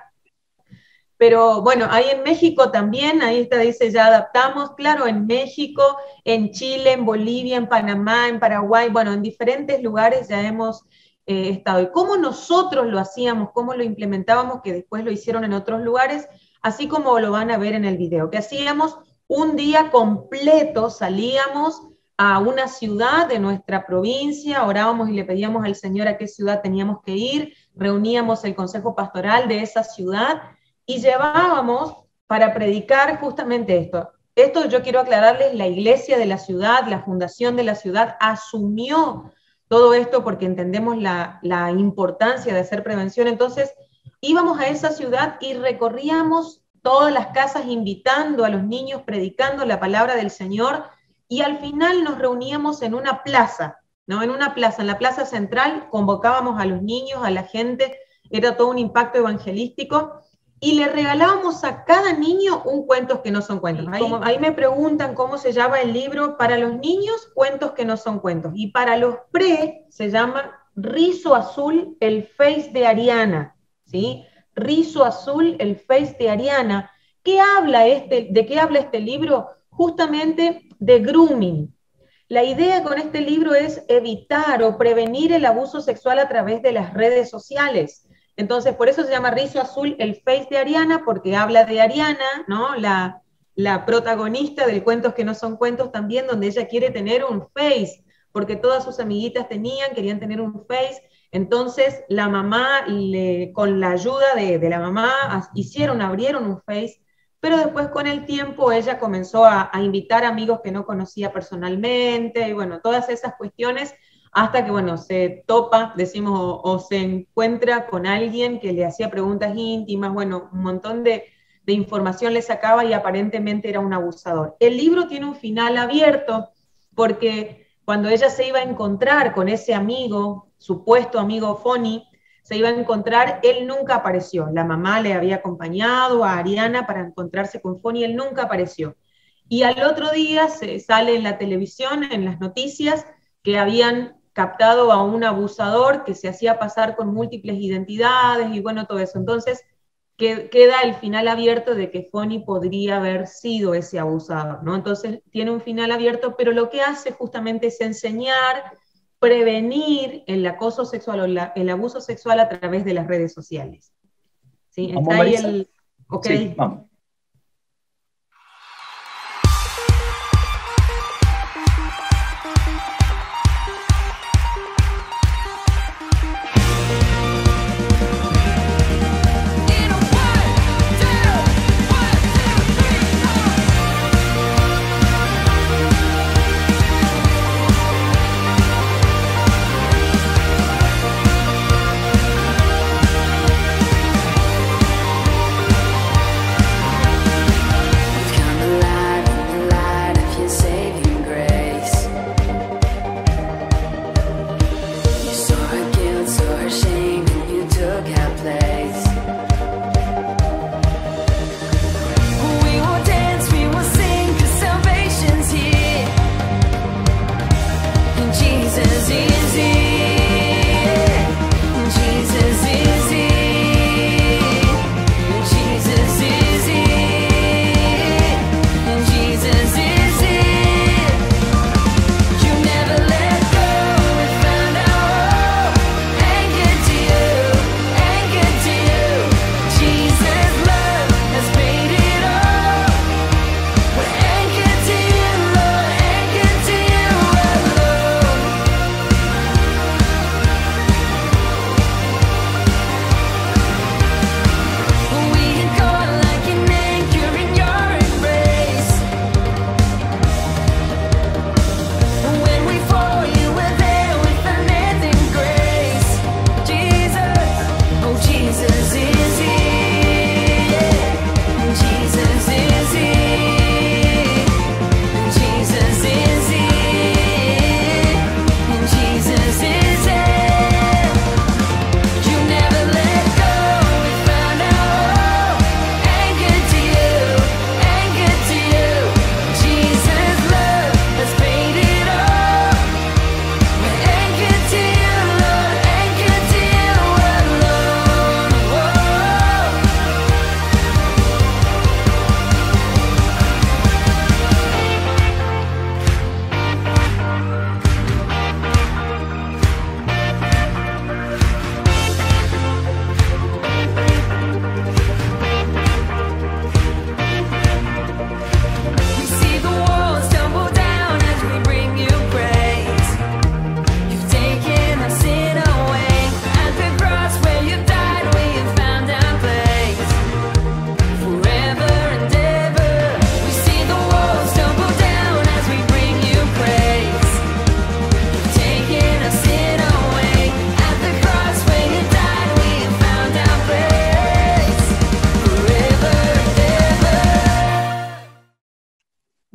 [SPEAKER 5] Pero bueno, ahí en México también, ahí está, dice, ya adaptamos, claro, en México, en Chile, en Bolivia, en Panamá, en Paraguay, bueno, en diferentes lugares ya hemos estado. Y cómo nosotros lo hacíamos, cómo lo implementábamos, que después lo hicieron en otros lugares, así como lo van a ver en el video, que hacíamos un día completo, salíamos a una ciudad de nuestra provincia, orábamos y le pedíamos al Señor a qué ciudad teníamos que ir, reuníamos el consejo pastoral de esa ciudad, y llevábamos para predicar justamente esto. Esto yo quiero aclararles, la iglesia de la ciudad, la fundación de la ciudad asumió todo esto porque entendemos la importancia de hacer prevención. Entonces íbamos a esa ciudad y recorríamos todas las casas invitando a los niños, predicando la palabra del Señor, y al final nos reuníamos en una plaza, ¿no? En una plaza, en la plaza central, convocábamos a los niños, a la gente, era todo un impacto evangelístico. y le regalábamos a cada niño un cuentos que no son cuentos. Ahí me preguntan cómo se llama el libro. Para los niños, cuentos que no son cuentos. Y para los pre, se llama Rizo Azul, el Face de Ariana. ¿Sí? Rizo Azul, el Face de Ariana. ¿De qué habla este libro? Justamente de grooming. La idea con este libro es evitar o prevenir el abuso sexual a través de las redes sociales. Entonces, por eso se llama Rizo Azul, el Face de Ariana, porque habla de Ariana, ¿no? La protagonista del Cuentos que no son cuentos también, donde ella quiere tener un face, porque todas sus amiguitas querían tener un face. Entonces, la mamá, con la ayuda de la mamá, abrieron un face, pero después con el tiempo ella comenzó a invitar amigos que no conocía personalmente, y bueno, todas esas cuestiones, hasta que, bueno, se topa, decimos, o se encuentra con alguien que le hacía preguntas íntimas, bueno, un montón de información le sacaba y aparentemente era un abusador. El libro tiene un final abierto, porque cuando ella se iba a encontrar con ese amigo, supuesto amigo Fonny, se iba a encontrar, él nunca apareció. La mamá le había acompañado a Ariana para encontrarse con Fonny, él nunca apareció. Y al otro día se sale en la televisión, en las noticias, que habían captado a un abusador que se hacía pasar con múltiples identidades y bueno, todo eso. Entonces, queda el final abierto de que Fonny podría haber sido ese abusador, ¿no? Entonces, tiene un final abierto, pero lo que hace justamente es enseñar, prevenir el acoso sexual o el abuso sexual a través de las redes sociales. ¿Sí?
[SPEAKER 4] ¿Vamos,
[SPEAKER 5] Está ahí
[SPEAKER 4] Marisa?
[SPEAKER 5] Okay.
[SPEAKER 4] Sí, vamos.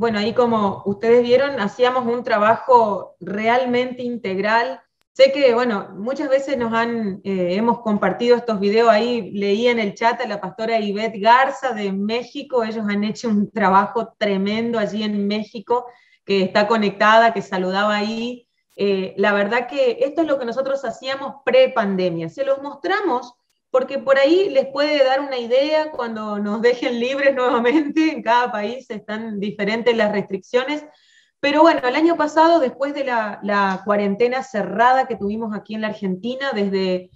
[SPEAKER 5] Bueno, ahí como ustedes vieron, hacíamos un trabajo realmente integral, Sé que, bueno, muchas veces hemos compartido estos videos ahí, leí en el chat a la pastora Ivette Garza de México, ellos han hecho un trabajo tremendo allí en México, que está conectada, que saludaba ahí. La verdad que esto es lo que nosotros hacíamos pre-pandemia, se los mostramos porque por ahí les puede dar una idea cuando nos dejen libres nuevamente, en cada país están diferentes las restricciones. Pero bueno, el año pasado, después de la cuarentena cerrada que tuvimos aquí en la Argentina, desde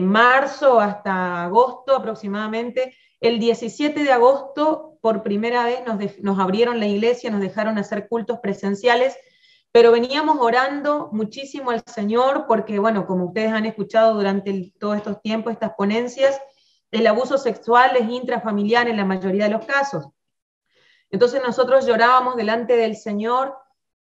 [SPEAKER 5] marzo hasta agosto aproximadamente, el 17 de agosto, por primera vez nos abrieron la iglesia, nos dejaron hacer cultos presenciales, pero veníamos orando muchísimo al Señor, porque bueno, como ustedes han escuchado durante todos estos tiempos, estas ponencias, el abuso sexual es intrafamiliar en la mayoría de los casos. Entonces nosotros llorábamos delante del Señor,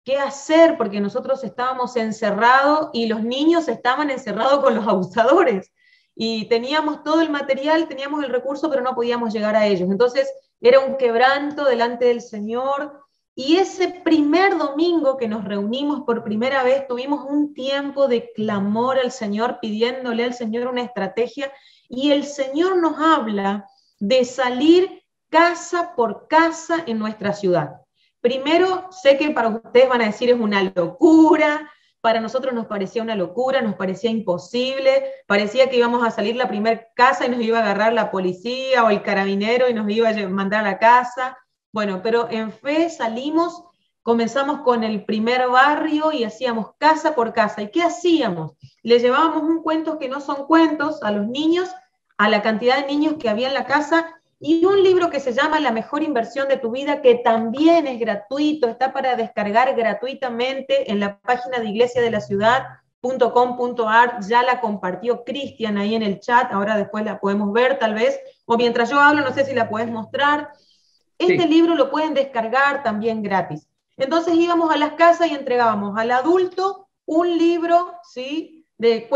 [SPEAKER 5] ¿qué hacer? Porque nosotros estábamos encerrados y los niños estaban encerrados con los abusadores. Y teníamos todo el material, teníamos el recurso, pero no podíamos llegar a ellos. Entonces era un quebranto delante del Señor. Y ese primer domingo que nos reunimos por primera vez, tuvimos un tiempo de clamor al Señor, pidiéndole al Señor una estrategia. Y el Señor nos habla de salir casa por casa en nuestra ciudad. Primero, sé que para ustedes van a decir es una locura, para nosotros nos parecía una locura, nos parecía imposible, parecía que íbamos a salir la primera casa y nos iba a agarrar la policía o el carabinero y nos iba a mandar a la casa. Bueno, pero en fe salimos, comenzamos con el primer barrio y hacíamos casa por casa. ¿Y qué hacíamos? Le llevábamos un cuento que no son cuentos a los niños, a la cantidad de niños que había en la casa, y un libro que se llama La mejor inversión de tu vida, que también es gratuito, está para descargar gratuitamente en la página de iglesiadelaciudad.com.ar, ya la compartió Cristian ahí en el chat, ahora después la podemos ver tal vez, o mientras yo hablo, no sé si la puedes mostrar. Este libro lo pueden descargar también gratis. Entonces íbamos a las casas y entregábamos al adulto un libro, ¿sí?, de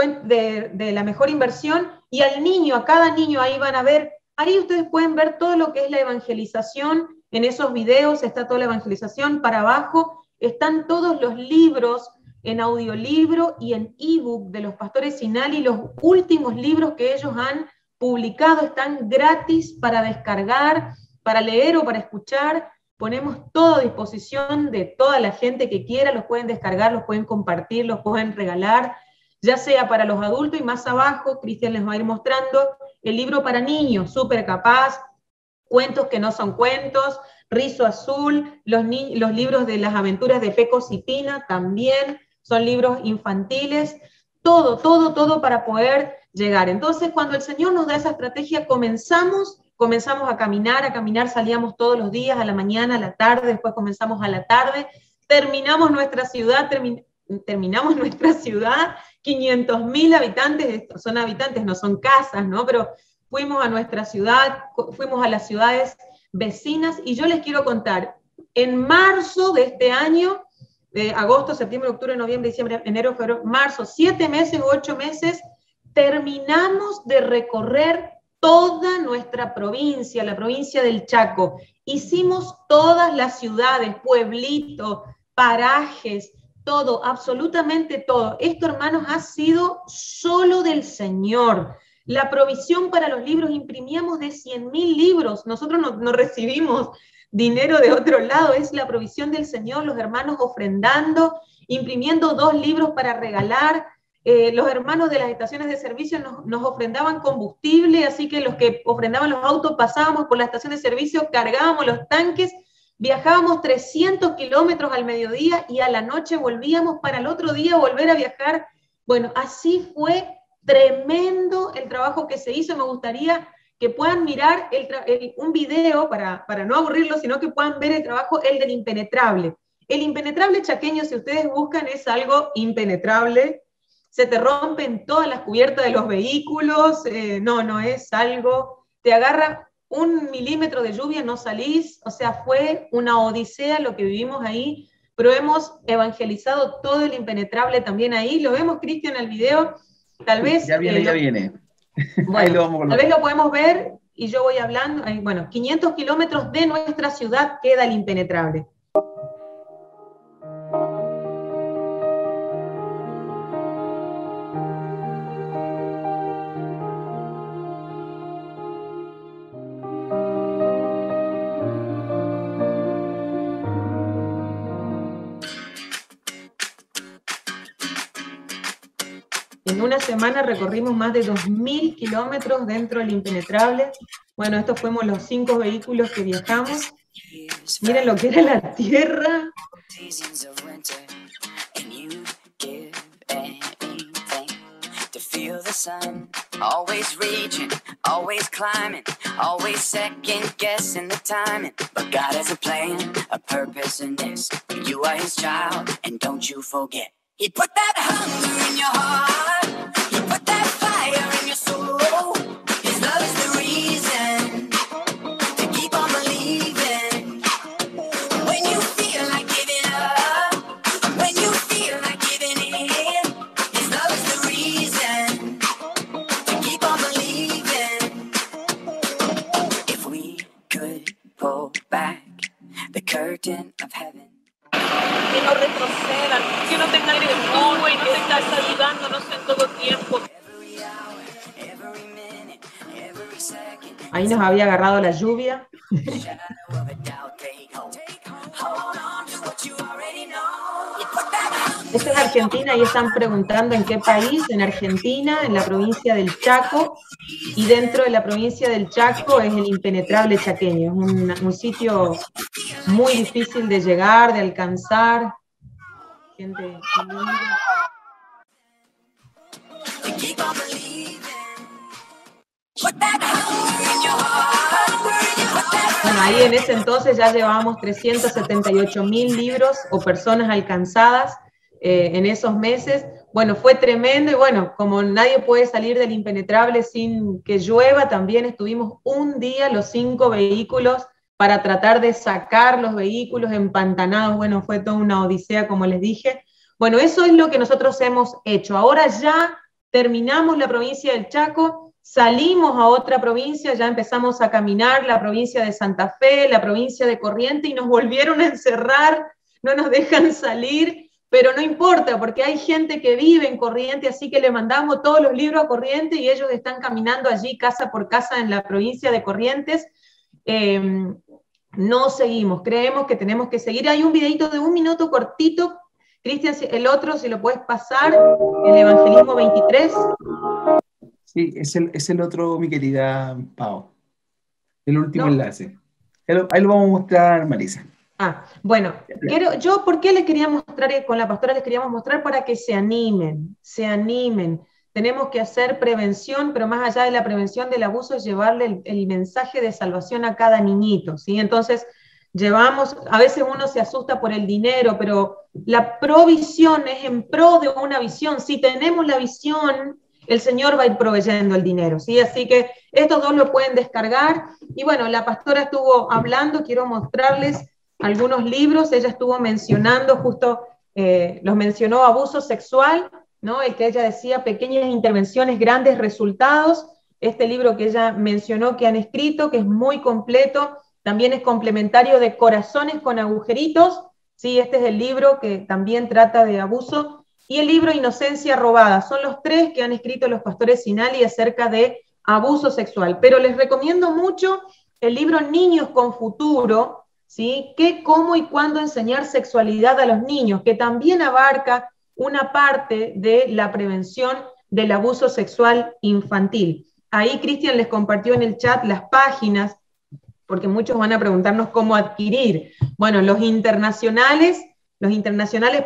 [SPEAKER 5] la mejor inversión, y al niño, a cada niño, ahí van a ver. Ahí ustedes pueden ver todo lo que es la evangelización, en esos videos está toda la evangelización, para abajo están todos los libros en audiolibro y en ebook de los pastores Sinali, los últimos libros que ellos han publicado están gratis para descargar, para leer o para escuchar, ponemos todo a disposición de toda la gente que quiera, los pueden descargar, los pueden compartir, los pueden regalar, ya sea para los adultos, y más abajo Cristian les va a ir mostrando el libro para niños, súper capaz, cuentos que no son cuentos, Rizo Azul, los libros de las aventuras de Pecos y Pina también, son libros infantiles, todo para poder llegar. Entonces, cuando el Señor nos da esa estrategia, comenzamos a caminar, salíamos todos los días, a la mañana, a la tarde, después comenzamos a la tarde, terminamos nuestra ciudad, 500.000 habitantes, son habitantes, no son casas, ¿no? Pero fuimos a nuestra ciudad, fuimos a las ciudades vecinas, y yo les quiero contar, en marzo de este año, de agosto, septiembre, octubre, noviembre, diciembre, enero, febrero, marzo, 7 meses, 8 meses, terminamos de recorrer toda nuestra provincia, la provincia del Chaco. Hicimos todas las ciudades, pueblitos, parajes, todo, absolutamente todo. Esto, hermanos, ha sido solo del Señor. La provisión para los libros, imprimíamos de 100.000 libros, nosotros no recibimos dinero de otro lado, es la provisión del Señor, los hermanos ofrendando, imprimiendo 2 libros para regalar, los hermanos de las estaciones de servicio nos ofrendaban combustible, así que los que ofrendaban los autos pasábamos por la estación de servicio, cargábamos los tanques, viajábamos 300 kilómetros al mediodía y a la noche volvíamos para el otro día volver a viajar. Bueno, así fue tremendo el trabajo que se hizo. Me gustaría que puedan mirar un video para no aburrirlos, sino que puedan ver el trabajo, el del impenetrable. El impenetrable chaqueño, si ustedes buscan, es algo impenetrable. Se te rompen todas las cubiertas de los vehículos, no es algo, te agarra 1 milímetro de lluvia, no salís, o sea, fue una odisea lo que vivimos ahí, pero hemos evangelizado todo el impenetrable también ahí, lo vemos, Cristian, en el video, tal vez...
[SPEAKER 4] Ya viene.
[SPEAKER 5] Bueno, ahí lo vamos a colocar. Tal vez lo podemos ver, y yo voy hablando, bueno, 500 kilómetros de nuestra ciudad queda el impenetrable. En una semana recorrimos más de 2000 kilómetros dentro del impenetrable. Bueno, estos fuimos los 5 vehículos que viajamos. Miren lo que era la tierra.
[SPEAKER 6] Feel the sun, always reaching, always climbing, always second guessing the timing. But God has a plan, a purpose in this. You are his child, and don't you forget. He put that hunger in your heart, he put that fire in your soul. His love is the reason to keep on believing. When you feel like giving up, when you feel like giving in, his love is the reason to keep on believing. If we could pull back the curtain of heaven.
[SPEAKER 7] Que no retrocedan, que no tengan temor y que estás ayudándonos en todo tiempo.
[SPEAKER 5] Ahí nos había agarrado la lluvia. Esta es Argentina y están preguntando en qué país. En Argentina, en la provincia del Chaco, y dentro de la provincia del Chaco es el impenetrable chaqueño, es un sitio muy difícil de llegar, de alcanzar. Gente, bueno, ahí en ese entonces ya llevábamos 378.000 libros o personas alcanzadas en esos meses. Bueno, fue tremendo y bueno, como nadie puede salir del impenetrable sin que llueva, también estuvimos un día los 5 vehículos para tratar de sacar los vehículos empantanados. Bueno, fue toda una odisea, como les dije. Bueno, eso es lo que nosotros hemos hecho. Ahora ya terminamos la provincia del Chaco, salimos a otra provincia, ya empezamos a caminar la provincia de Santa Fe, la provincia de Corrientes, y nos volvieron a encerrar, no nos dejan salir, pero no importa, porque hay gente que vive en Corrientes, así que le mandamos todos los libros a Corrientes y ellos están caminando allí casa por casa en la provincia de Corrientes. No seguimos, creemos que tenemos que seguir. Hay un videito de 1 minuto cortito, Cristian, el otro, si lo puedes pasar, el Evangelismo 23.
[SPEAKER 4] Sí, es el otro, mi querida Pau. El último enlace. Ahí lo vamos a mostrar, Marisa.
[SPEAKER 5] Bueno, yo, ¿por qué les quería mostrar, con la pastora les queríamos mostrar? Para que se animen. Tenemos que hacer prevención, pero más allá de la prevención del abuso es llevarle el mensaje de salvación a cada niñito, ¿sí? Entonces, a veces uno se asusta por el dinero, pero la provisión es en pro de una visión. Si tenemos la visión, el Señor va a ir proveyendo el dinero, ¿sí? Así que estos 2 lo pueden descargar. Y bueno, la pastora estuvo hablando, quiero mostrarles algunos libros. Ella estuvo mencionando, justo los mencionó, abuso sexual, ¿no? El que ella decía, pequeñas intervenciones, grandes resultados. Este libro que ella mencionó que han escrito, que es muy completo, también es complementario de Corazones con agujeritos, ¿sí? Este es el libro que también trata de abuso, y el libro Inocencia robada. Son los 3 que han escrito los pastores Sinali acerca de abuso sexual. Pero les recomiendo mucho el libro Niños con Futuro, ¿sí? ¿Qué, cómo y cuándo enseñar sexualidad a los niños?, que también abarca una parte de la prevención del abuso sexual infantil. Ahí Cristian les compartió en el chat las páginas, porque muchos van a preguntarnos cómo adquirir. Bueno, los internacionales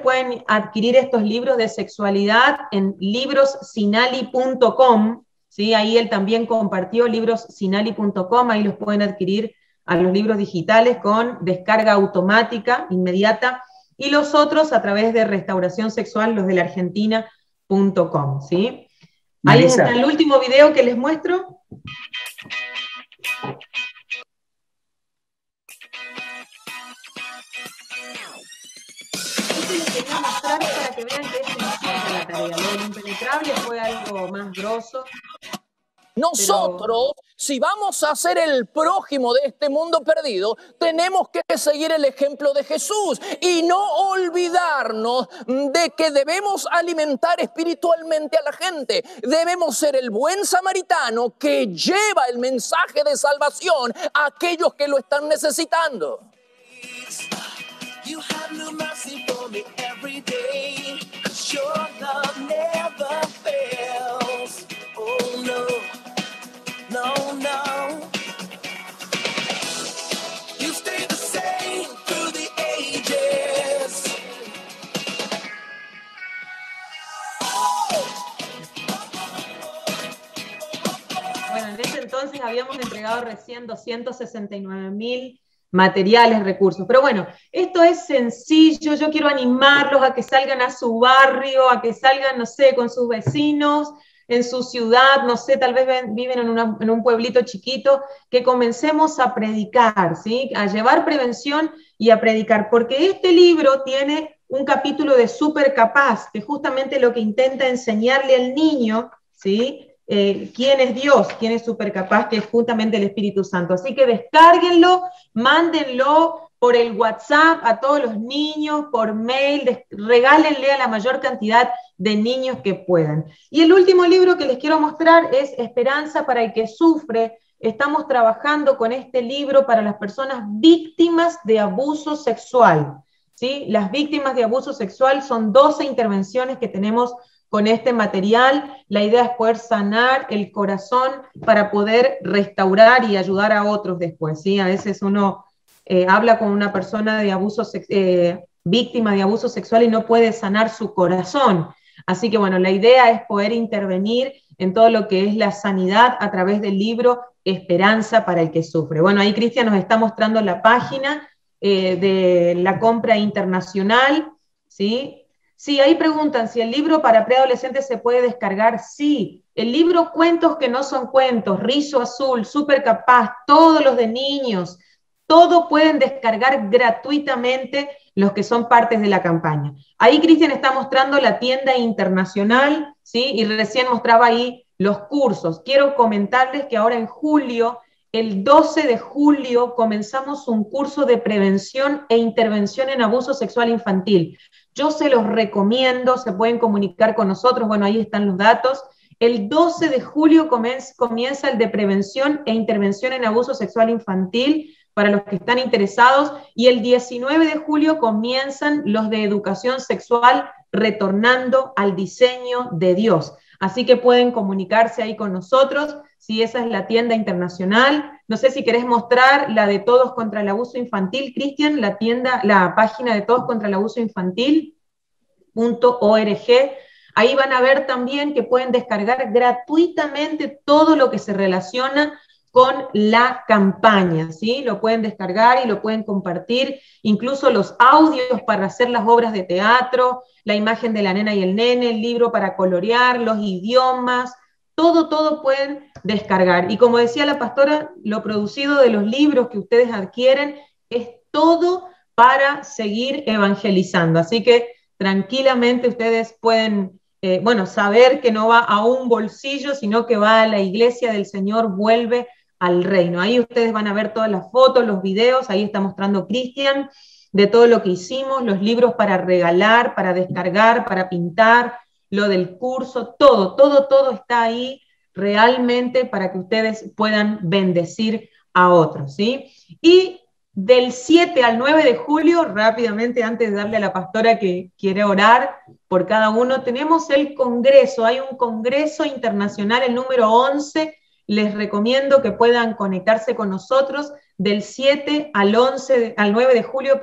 [SPEAKER 5] pueden adquirir estos libros de sexualidad en librossinali.com, ¿sí? Ahí él también compartió librossinali.com, ahí los pueden adquirir a los libros digitales con descarga automática, inmediata, y los otros a través de Restauración Sexual, los de la Argentina.com, ¿sí? Ahí está el último video que les muestro. Esto les quería mostrar para que vean que es sencilla la tarea. Lo del impenetrable fue algo más grosso.
[SPEAKER 8] Nosotros, si vamos a ser el prójimo de este mundo perdido, tenemos que seguir el ejemplo de Jesús y no olvidarnos de que debemos alimentar espiritualmente a la gente. Debemos ser el buen samaritano que lleva el mensaje de salvación a aquellos que lo están necesitando. Your love never fails.
[SPEAKER 5] habíamos entregado recién 269.000 materiales, recursos. Pero bueno, esto es sencillo, yo quiero animarlos a que salgan a su barrio, a que salgan, no sé, con sus vecinos, en su ciudad, no sé, tal vez viven en un pueblito chiquito, que comencemos a predicar, ¿sí? A llevar prevención y a predicar, porque este libro tiene un capítulo de Súper Capaz, que justamente lo que intenta enseñarle al niño, ¿sí? Quién es Dios, quién es Súper Capaz, que es justamente el Espíritu Santo. Así que descárguenlo, mándenlo por el WhatsApp a todos los niños, por mail, regálenle a la mayor cantidad de niños que puedan. Y el último libro que les quiero mostrar es Esperanza para el que sufre. Estamos trabajando con este libro para las personas víctimas de abuso sexual, ¿sí? Las víctimas de abuso sexual son 12 intervenciones que tenemos con este material. La idea es poder sanar el corazón para poder restaurar y ayudar a otros después, ¿sí? A veces uno habla con una persona de abuso víctima de abuso sexual y no puede sanar su corazón. Así que bueno, la idea es poder intervenir en todo lo que es la sanidad a través del libro Esperanza para el que sufre. Bueno, ahí Cristian nos está mostrando la página de la compra internacional, ¿sí? Sí, ahí preguntan si el libro para preadolescentes se puede descargar. Sí, el libro Cuentos que no son cuentos, Rizo Azul, Súper Capaz, todos los de niños, todo pueden descargar gratuitamente los que son partes de la campaña. Ahí Cristian está mostrando la tienda internacional, ¿sí? Y recién mostraba ahí los cursos. Quiero comentarles que ahora en julio, el 12 de julio, comenzamos un curso de prevención e intervención en abuso sexual infantil. Yo se los recomiendo, se pueden comunicar con nosotros, bueno, ahí están los datos. El 12 de julio comienza el de prevención e intervención en abuso sexual infantil para los que están interesados, y el 19 de julio comienzan los de educación sexual retornando al diseño de Dios. Así que pueden comunicarse ahí con nosotros, si esa es la tienda internacional. No sé si querés mostrar la de Todos contra el Abuso Infantil, Cristian, la página de Todos contra el Abuso Infantil.org. Ahí van a ver también que pueden descargar gratuitamente todo lo que se relaciona con la campaña, ¿sí? Lo pueden descargar y lo pueden compartir, incluso los audios para hacer las obras de teatro, la imagen de la nena y el nene, el libro para colorear, los idiomas, todo pueden descargar. Y como decía la pastora, lo producido de los libros que ustedes adquieren es todo para seguir evangelizando. Así que tranquilamente ustedes pueden saber que no va a un bolsillo, sino que va a la iglesia del Señor, vuelve al reino. Ahí ustedes van a ver todas las fotos, los videos, ahí está mostrando Cristian de todo lo que hicimos, los libros para regalar, para descargar, para pintar, lo del curso, todo está ahí realmente para que ustedes puedan bendecir a otros, ¿sí? Y del 7 al 9 de julio, rápidamente, antes de darle a la pastora que quiere orar por cada uno, tenemos el congreso, hay un congreso internacional, el número 11, les recomiendo que puedan conectarse con nosotros del 7 al 9 de julio,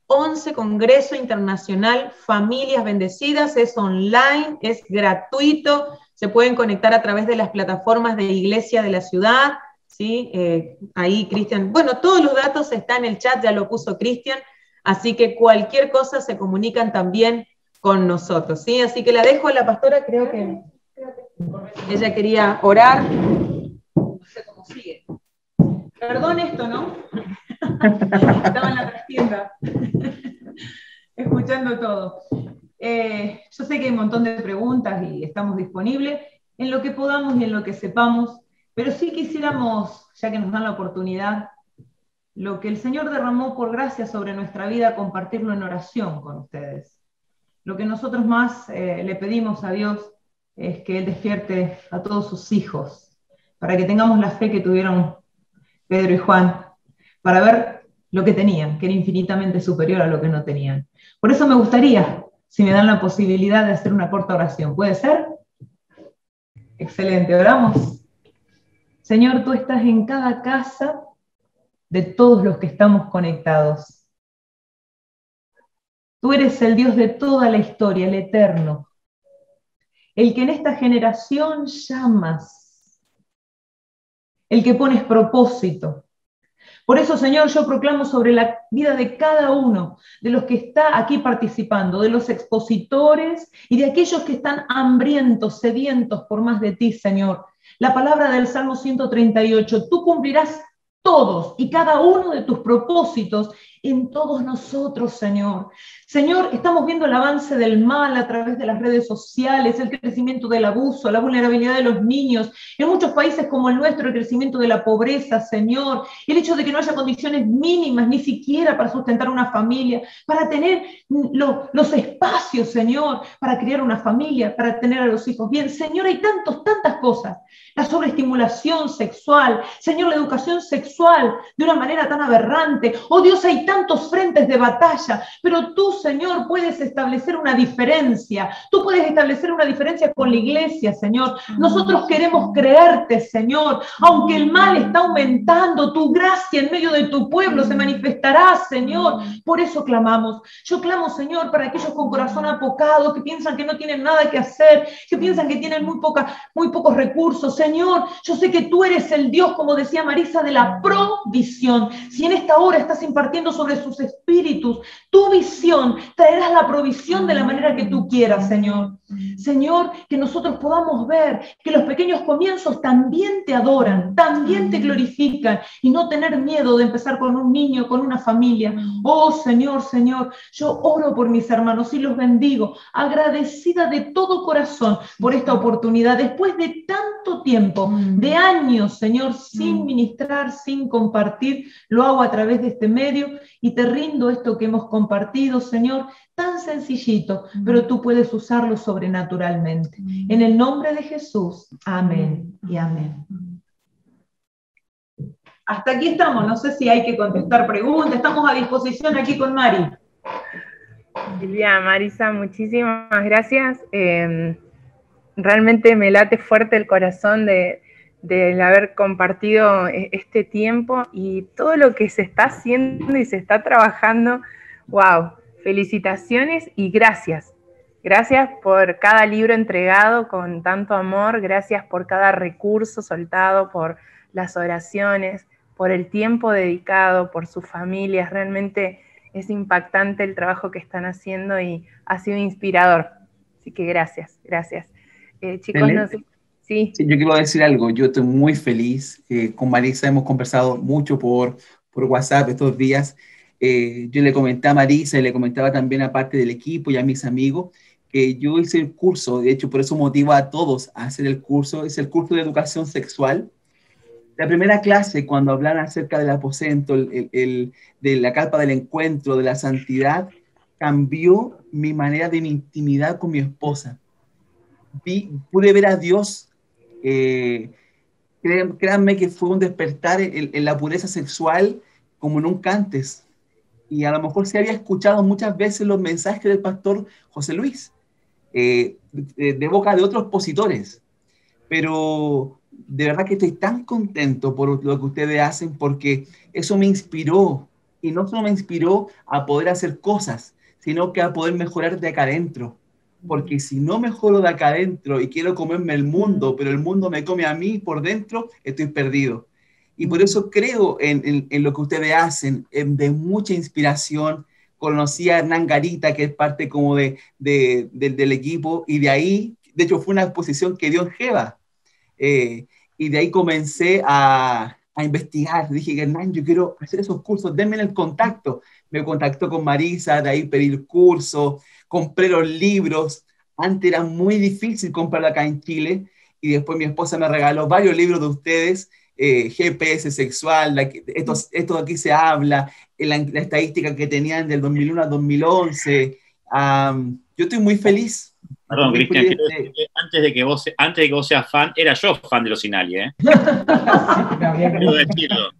[SPEAKER 5] 11 Congreso Internacional Familias Bendecidas, es online, es gratuito, se pueden conectar a través de las plataformas de Iglesia de la Ciudad, ¿sí? Ahí Cristian, bueno, todos los datos están en el chat, ya lo puso Cristian, así que cualquier cosa se comunican también con nosotros, ¿sí? Así que la dejo a la pastora, creo que ella quería orar, no sé cómo sigue. Perdón esto, ¿no? Estaba en la trastienda, escuchando todo. Yo sé que hay un montón de preguntas y estamos disponibles en lo que podamos y en lo que sepamos, pero sí quisiéramos, ya que nos dan la oportunidad, lo que el Señor derramó por gracia sobre nuestra vida, compartirlo en oración con ustedes. Lo que nosotros más le pedimos a Dios es que Él despierte a todos sus hijos, para que tengamos la fe que tuvieron Pedro y Juan, para ver lo que tenían, que era infinitamente superior a lo que no tenían. Por eso me gustaría, si me dan la posibilidad de hacer una corta oración. ¿Puede ser? Excelente, oramos. Señor, tú estás en cada casa de todos los que estamos conectados. Tú eres el Dios de toda la historia, el eterno, el que en esta generación llamas,
[SPEAKER 3] el que pones propósito. Por eso, Señor, yo proclamo sobre la vida de cada uno de los que está aquí participando, de los expositores y de aquellos que están hambrientos, sedientos por más de ti, Señor. La palabra del Salmo 138, tú cumplirás todos y cada uno de tus propósitos en todos nosotros, Señor. Señor, estamos viendo el avance del mal a través de las redes sociales, el crecimiento del abuso, la vulnerabilidad de los niños, en muchos países como el nuestro, el crecimiento de la pobreza, Señor, el hecho de que no haya condiciones mínimas ni siquiera para sustentar una familia, para tener los espacios, Señor, para criar una familia, para tener a los hijos bien. Señor, hay tantas cosas. La sobreestimulación sexual, Señor, la educación sexual de una manera tan aberrante. Oh Dios, hay tantos frentes de batalla, pero tú, Señor, puedes establecer una diferencia. Tú puedes establecer una diferencia con la iglesia, Señor. Nosotros queremos creerte, Señor. Aunque el mal está aumentando, tu gracia en medio de tu pueblo se manifestará, Señor. Por eso clamamos. Yo clamo, Señor, para aquellos con corazón apocado, que piensan que no tienen nada que hacer, que piensan que tienen muy pocos recursos. Señor, yo sé que tú eres el Dios, como decía Marisa, de la provisión. Si en esta hora estás impartiendo sobre sus espíritus tu visión, traerás la provisión de la manera que tú quieras, Señor. Señor, que nosotros podamos ver que los pequeños comienzos también te adoran, también te glorifican, y no tener miedo de empezar con un niño, con una familia. Oh Señor, Señor, yo oro por mis hermanos y los bendigo, agradecida de todo corazón por esta oportunidad, después de tanto tiempo, de años, Señor, sin ministrar, sin compartir. Lo hago a través de este medio y te rindo esto que hemos compartido, Señor, tan sencillito, pero tú puedes usarlo sobrenaturalmente. En el nombre de Jesús, amén y amén. Hasta aquí estamos, no sé si hay que contestar preguntas, estamos a disposición aquí con Mari.
[SPEAKER 1] Silvia, Marisa, muchísimas gracias. Realmente me late fuerte el corazón de haber compartido este tiempo y todo lo que se está haciendo y se está trabajando. ¡Wow! Felicitaciones y gracias. Gracias por cada libro entregado con tanto amor, gracias por cada recurso soltado, por las oraciones, por el tiempo dedicado, por sus familias. Realmente es impactante el trabajo que están haciendo y ha sido inspirador. Así que gracias. Chicos, no sé. Sí.
[SPEAKER 4] Sí, yo quiero decir algo. Yo estoy muy feliz. Con Marisa hemos conversado mucho por WhatsApp estos días. Yo le comenté a Marisa y le comentaba también a parte del equipo y a mis amigos que yo hice el curso. De hecho, por eso motivo a todos a hacer el curso. Es el curso de educación sexual. La primera clase, cuando hablan acerca del aposento, de la carpa del encuentro, de la santidad, cambió mi manera de mi intimidad con mi esposa. Pude ver a Dios. Créanme que fue un despertar en la pureza sexual como nunca antes. Y a lo mejor se había escuchado muchas veces los mensajes del pastor José Luis, de boca de otros expositores. Pero de verdad que estoy tan contento por lo que ustedes hacen, porque eso me inspiró. Y no solo me inspiró a poder hacer cosas, sino que a poder mejorar de acá adentro. Porque si no mejoro de acá adentro y quiero comerme el mundo, pero el mundo me come a mí por dentro, estoy perdido. Y por eso creo en lo que ustedes hacen, de mucha inspiración. Conocí a Hernán Garita, que es parte como del equipo, y de ahí, de hecho fue una exposición que dio en Jeva, y de ahí comencé a investigar. Dije, Hernán, yo quiero hacer esos cursos, denme el contacto. Me contactó con Marisa, de ahí pedí el curso, compré los libros. Antes era muy difícil comprarlo acá en Chile, y después mi esposa me regaló varios libros de ustedes. GPS sexual, esto de aquí se habla, la estadística que tenían del 2001 al 2011. Yo estoy muy feliz.
[SPEAKER 9] Perdón, Cristian, antes de que vos seas fan, era yo fan de los Sinali, ¿eh? Quiero decirlo.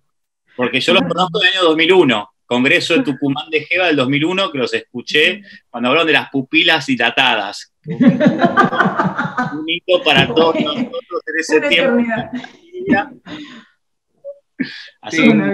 [SPEAKER 9] Porque yo los conozco del año 2001, Congreso de Tucumán de Jeva del 2001, que los escuché cuando hablaron de las pupilas dilatadas. Un hito para todos nosotros en ese tiempo. Así
[SPEAKER 4] Sí,
[SPEAKER 9] una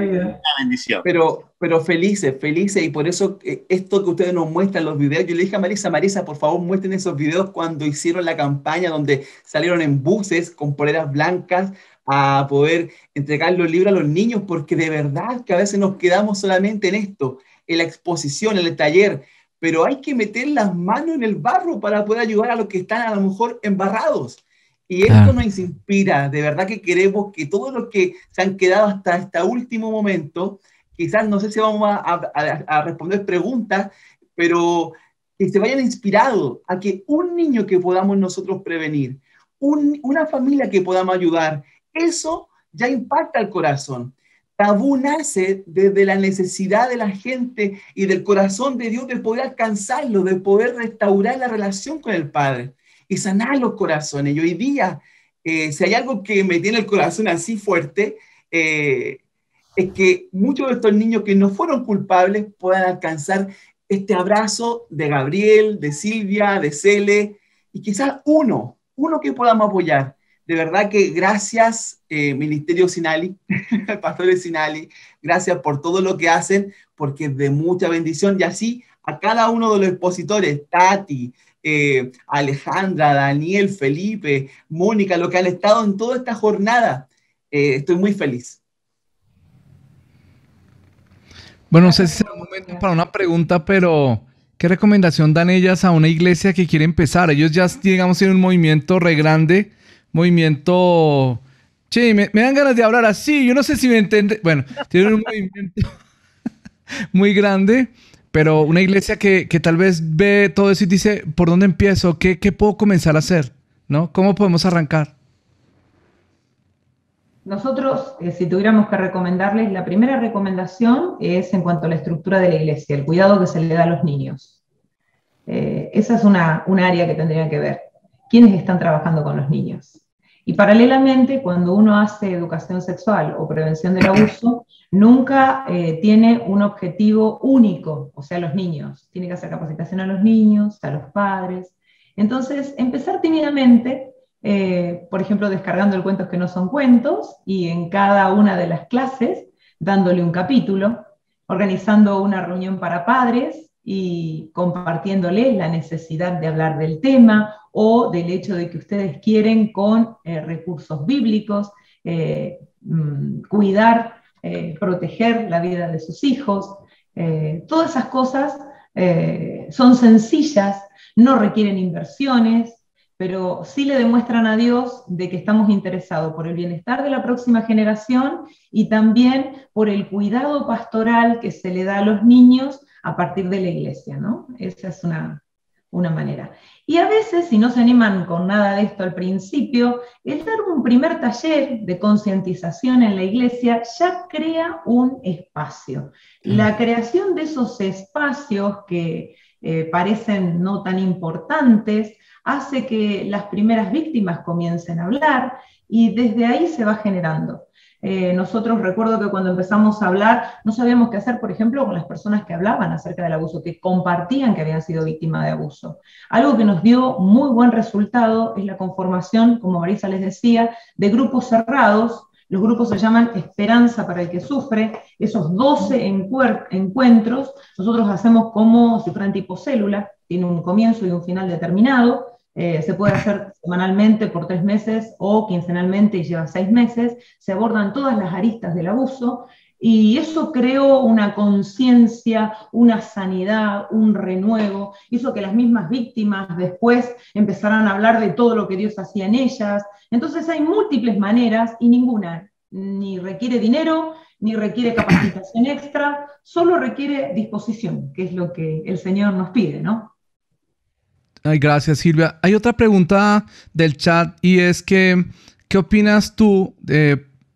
[SPEAKER 9] bendición.
[SPEAKER 4] pero felices, y por eso esto que ustedes nos muestran los videos, yo le dije a Marisa, por favor muestren esos videos cuando hicieron la campaña donde salieron en buses con poleras blancas a poder entregar los libros a los niños, porque de verdad que a veces nos quedamos solamente en esto, en la exposición, en el taller, pero hay que meter las manos en el barro para poder ayudar a los que están a lo mejor embarrados. Y esto nos inspira, de verdad que queremos que todos los que se han quedado hasta este último momento, quizás no sé si vamos a responder preguntas, pero que se vayan inspirados a que un niño que podamos nosotros prevenir, una familia que podamos ayudar, eso ya impacta el corazón. Tabú nace desde la necesidad de la gente y del corazón de Dios de poder alcanzarlo, de restaurar la relación con el Padre y sanar los corazones. Y hoy día, si hay algo que me tiene el corazón así fuerte, es que muchos de estos niños que no fueron culpables puedan alcanzar este abrazo de Gabriel, de Silvia, de Cele, y quizás uno que podamos apoyar. De verdad que gracias, Ministerio Sinali, Pastores Sinali, gracias por todo lo que hacen, porque es de mucha bendición. Y así a cada uno de los expositores, Tati, Alejandra, Daniel, Felipe, Mónica, los que han estado en toda esta jornada, estoy muy feliz.
[SPEAKER 10] Bueno, no sé si será un momento para una pregunta, pero ¿qué recomendación dan ellas a una iglesia que quiere empezar? Ellos ya, digamos, tienen un movimiento re grande, movimiento... Che, me dan ganas de hablar así, yo no sé si me entiende. Bueno, tienen un movimiento muy grande, pero una iglesia que tal vez ve todo eso y dice, ¿por dónde empiezo? ¿Qué puedo comenzar a hacer? ¿No? ¿Cómo podemos arrancar?
[SPEAKER 5] Nosotros, si tuviéramos que recomendarles, la primera recomendación es en cuanto a la estructura de la iglesia, el cuidado que se le da a los niños. Esa es un área que tendrían que ver. ¿Quiénes están trabajando con los niños? Y paralelamente, cuando uno hace educación sexual o prevención del abuso, nunca tiene un objetivo único, o sea, los niños. Tiene que hacer capacitación a los niños, a los padres. Entonces, empezar tímidamente, por ejemplo, descargando el Cuentos que no son cuentos, y en cada una de las clases, dándole un capítulo, organizando una reunión para padres y compartiéndoles la necesidad de hablar del tema, o del hecho de que ustedes quieren con recursos bíblicos cuidar, proteger la vida de sus hijos. Todas esas cosas son sencillas, no requieren inversiones, pero sí le demuestran a Dios de que estamos interesados por el bienestar de la próxima generación y también por el cuidado pastoral que se le da a los niños a partir de la iglesia, ¿no? Esa es una manera. Y a veces, si no se animan con nada de esto al principio, el dar un primer taller de concientización en la iglesia ya crea un espacio. La creación de esos espacios que parecen no tan importantes hace que las primeras víctimas comiencen a hablar y desde ahí se va generando. Nosotros recuerdo que cuando empezamos a hablar no sabíamos qué hacer, por ejemplo, con las personas que hablaban acerca del abuso, que compartían que habían sido víctimas de abuso. Algo que nos dio muy buen resultado es la conformación, como Marisa les decía, de grupos cerrados. Los grupos se llaman Esperanza para el que sufre. Esos 12 encuentros nosotros hacemos como si fueran tipo célula, tiene un comienzo y un final determinado. Se puede hacer semanalmente por 3 meses o quincenalmente y lleva 6 meses. Se abordan todas las aristas del abuso y eso creó una conciencia, una sanidad, un renuevo. Hizo que las mismas víctimas después empezaran a hablar de todo lo que Dios hacía en ellas. Entonces hay múltiples maneras y ninguna ni requiere dinero, ni requiere capacitación extra, solo requiere disposición, que es lo que el Señor nos pide, ¿no?
[SPEAKER 10] Ay, gracias, Silvia. Hay otra pregunta del chat y es que, ¿qué opinas tú,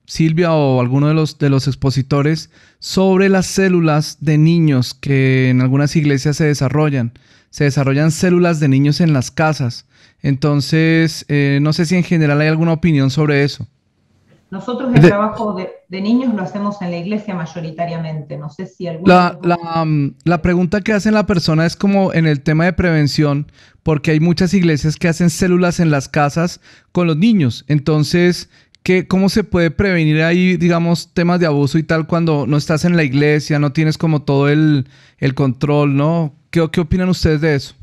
[SPEAKER 10] Silvia, o alguno de los expositores, sobre las células de niños que en algunas iglesias se desarrollan? Se desarrollan células de niños en las casas. Entonces, no sé si en general hay alguna opinión sobre eso.
[SPEAKER 5] Nosotros el trabajo de niños lo hacemos en la iglesia mayoritariamente. No sé si
[SPEAKER 10] la pregunta que hacen la persona es como en el tema de prevención, porque hay muchas iglesias que hacen células en las casas con los niños. Entonces, ¿cómo se puede prevenir ahí, digamos, temas de abuso y tal cuando no estás en la iglesia, no tienes como todo el control, ¿no? ¿Qué opinan ustedes de eso?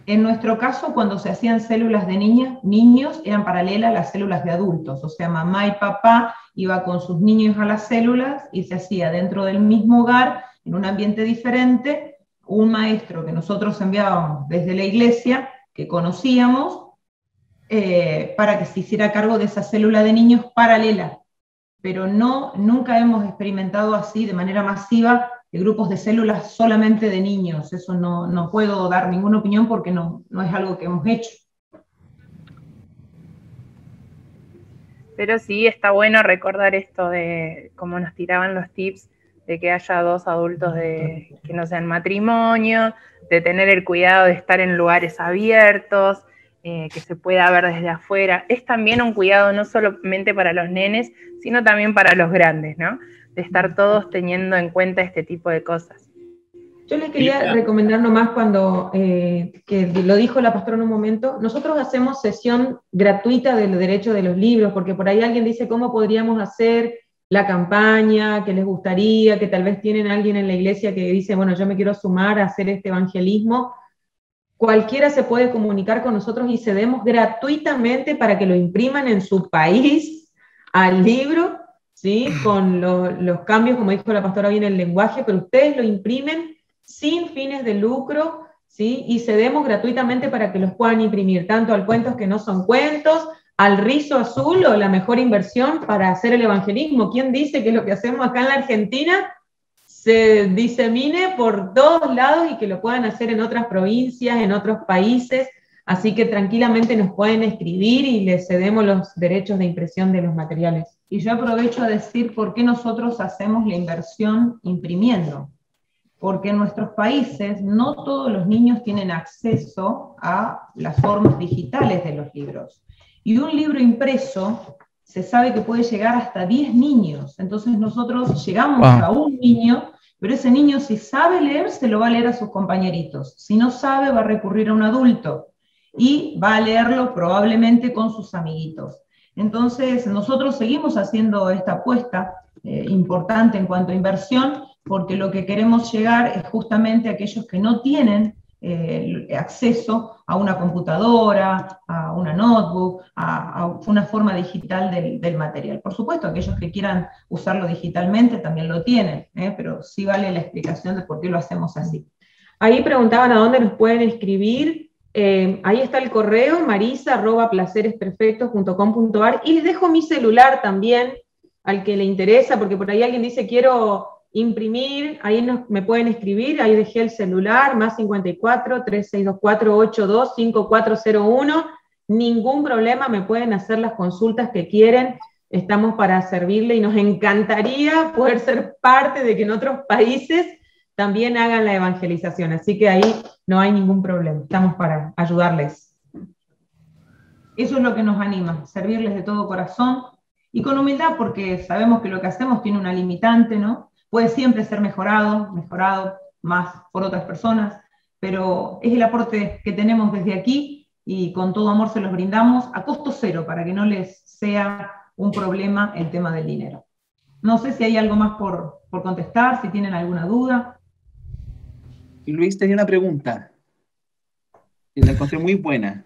[SPEAKER 3] En nuestro caso, cuando se hacían células de niños, eran paralelas a las células de adultos, o sea, mamá y papá iba con sus niños a las células y se hacía dentro del mismo hogar, en un ambiente diferente, un maestro que nosotros enviábamos desde la iglesia, que conocíamos, para que se hiciera cargo de esa célula de niños paralela. Pero nunca hemos experimentado así de manera masiva grupos de células solamente de niños. Eso no puedo dar ninguna opinión porque no es algo que hemos hecho.
[SPEAKER 1] Pero sí está bueno recordar esto de cómo nos tiraban los tips de que haya 2 adultos que no sean matrimonio, de tener el cuidado de estar en lugares abiertos, que se pueda ver desde afuera. Es también un cuidado no solamente para los nenes, sino también para los grandes, ¿no? De estar todos teniendo en cuenta este tipo de cosas.
[SPEAKER 5] Yo les quería recomendar nomás cuando, que lo dijo la pastora en un momento, nosotros hacemos sesión gratuita del derecho de los libros, porque por ahí alguien dice cómo podríamos hacer la campaña, que les gustaría, que tal vez tienen a alguien en la iglesia que dice, bueno, yo me quiero sumar a hacer este evangelismo. Cualquiera se puede comunicar con nosotros y cedemos gratuitamente para que lo impriman en su país al libro, ¿sí? Con los cambios, como dijo la pastora, bien el lenguaje, pero ustedes lo imprimen sin fines de lucro, ¿sí? Y cedemos gratuitamente para que los puedan imprimir, tanto al Cuentos que no son cuentos, al Rizo Azul, o la mejor inversión para hacer el evangelismo. ¿Quién dice que lo que hacemos acá en la Argentina se disemine por todos lados y que lo puedan hacer en otras provincias, en otros países? Así que tranquilamente nos pueden escribir y les cedemos los derechos de impresión de los materiales.
[SPEAKER 3] Y yo aprovecho a decir por qué nosotros hacemos la inversión imprimiendo. Porque en nuestros países no todos los niños tienen acceso a las formas digitales de los libros. Y un libro impreso se sabe que puede llegar hasta 10 niños. Entonces nosotros llegamos a un niño, pero ese niño, si sabe leer, se lo va a leer a sus compañeritos. Si no sabe, va a recurrir a un adulto y va a leerlo probablemente con sus amiguitos. Entonces nosotros seguimos haciendo esta apuesta importante en cuanto a inversión, porque lo que queremos llegar es justamente a aquellos que no tienen acceso a una computadora, a una notebook, a una forma digital del material. Por supuesto, aquellos que quieran usarlo digitalmente también lo tienen, pero sí vale la explicación de por qué lo hacemos así.
[SPEAKER 5] Ahí preguntaban a dónde nos pueden escribir. Ahí está el correo, marisa@placeresperfectos.com.ar, y les dejo mi celular también, al que le interesa, porque por ahí alguien dice quiero imprimir, ahí me pueden escribir, ahí dejé el celular, +54 3624 825401, ningún problema, me pueden hacer las consultas que quieren, estamos para servirle y nos encantaría poder ser parte de que en otros países también hagan la evangelización, así que ahí no hay ningún problema, estamos para ayudarles.
[SPEAKER 3] Eso es lo que nos anima, servirles de todo corazón y con humildad, porque sabemos que lo que hacemos tiene una limitante, ¿no? Puede siempre ser mejorado más por otras personas, pero es el aporte que tenemos desde aquí y con todo amor se los brindamos a costo cero para que no les sea un problema el tema del dinero. No sé si hay algo más por contestar, si tienen alguna duda.
[SPEAKER 4] Luis tenía una pregunta y la encontré muy buena.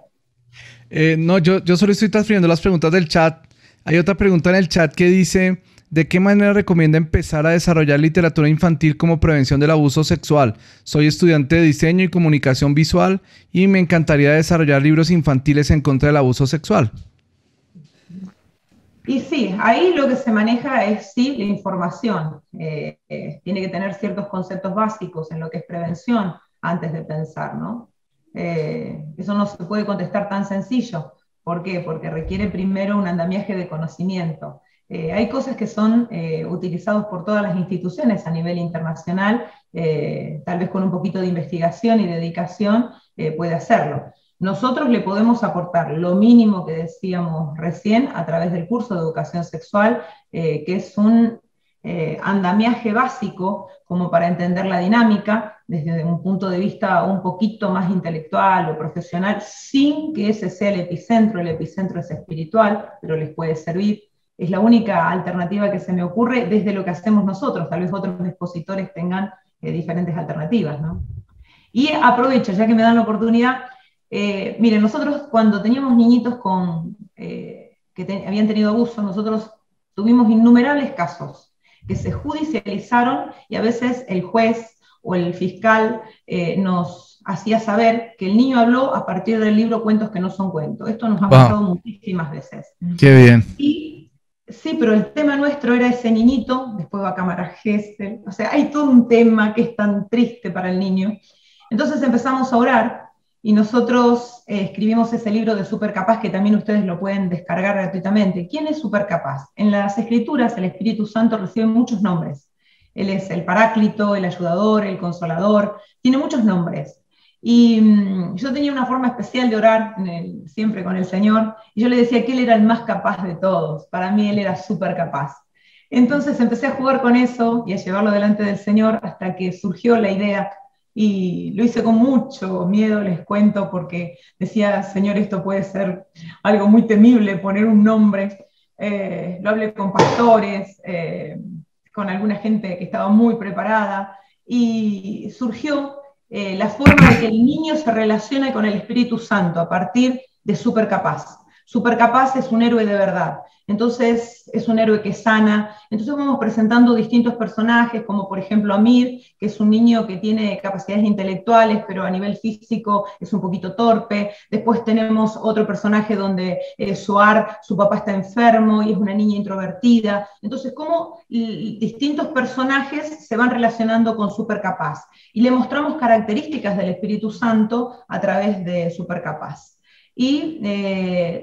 [SPEAKER 10] No, yo solo estoy transfiriendo las preguntas del chat. Hay otra pregunta en el chat que dice: ¿de qué manera recomienda empezar a desarrollar literatura infantil como prevención del abuso sexual? Soy estudiante de diseño y comunicación visual y me encantaría desarrollar libros infantiles en contra del abuso sexual.
[SPEAKER 3] Y sí, ahí lo que se maneja es sí la información. Tiene que tener ciertos conceptos básicos en lo que es prevención antes de pensar, ¿no? Eso no se puede contestar tan sencillo. ¿Por qué? Porque requiere primero un andamiaje de conocimiento. Hay cosas que son utilizadas por todas las instituciones a nivel internacional, tal vez con un poquito de investigación y dedicación puede hacerlo. Nosotros le podemos aportar lo mínimo que decíamos recién a través del curso de educación sexual, que es un andamiaje básico como para entender la dinámica desde un punto de vista un poquito más intelectual o profesional, sin que ese sea el epicentro es espiritual, pero les puede servir. Es la única alternativa que se me ocurre desde lo que hacemos nosotros, tal vez otros expositores tengan diferentes alternativas, ¿no? Y aprovecho, ya que me dan la oportunidad,
[SPEAKER 5] Miren, nosotros cuando teníamos niñitos habían tenido abuso, nosotros tuvimos innumerables casos que se judicializaron y a veces el juez o el fiscal nos hacía saber que el niño habló a partir del libro Cuentos que no son cuentos. Esto nos ha pasado muchísimas veces.
[SPEAKER 10] Qué bien.
[SPEAKER 5] Y sí, pero el tema nuestro era ese niñito, después va a cámara Gesell, o sea, hay todo un tema que es tan triste para el niño. Entonces empezamos a orar y nosotros escribimos ese libro de Supercapaz, que también ustedes lo pueden descargar gratuitamente. ¿Quién es Supercapaz? En las Escrituras el Espíritu Santo recibe muchos nombres. Él es el Paráclito, el Ayudador, el Consolador, tiene muchos nombres. Y yo tenía una forma especial de orar siempre con el Señor, y yo le decía que Él era el más capaz de todos. Para mí Él era Supercapaz. Entonces empecé a jugar con eso y a llevarlo delante del Señor hasta que surgió la idea. Y lo hice con mucho miedo, les cuento, porque decía, Señor, esto puede ser algo muy temible, poner un nombre. Lo hablé con pastores, con alguna gente que estaba muy preparada, y surgió la forma de que el niño se relacione con el Espíritu Santo a partir de Supercapaz. Supercapaz es un héroe de verdad. Entonces es un héroe que sana. Entonces vamos presentando distintos personajes, como por ejemplo Amir, que es un niño que tiene capacidades intelectuales, pero a nivel físico es un poquito torpe. Después tenemos otro personaje donde Suar, su papá está enfermo y es una niña introvertida. Entonces, cómo distintos personajes se van relacionando con Supercapaz. Y le mostramos características del Espíritu Santo a través de Supercapaz. Y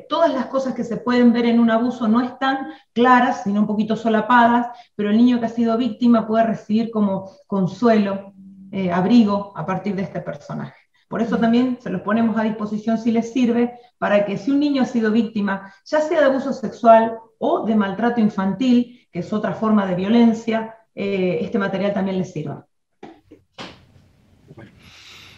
[SPEAKER 5] todas las cosas que se pueden ver en un abuso no están claras, sino un poquito solapadas, pero el niño que ha sido víctima puede recibir como consuelo, abrigo a partir de este personaje. Por eso también se los ponemos a disposición si les sirve, para que si un niño ha sido víctima, ya sea de abuso sexual o de maltrato infantil, que es otra forma de violencia, este material también les sirva.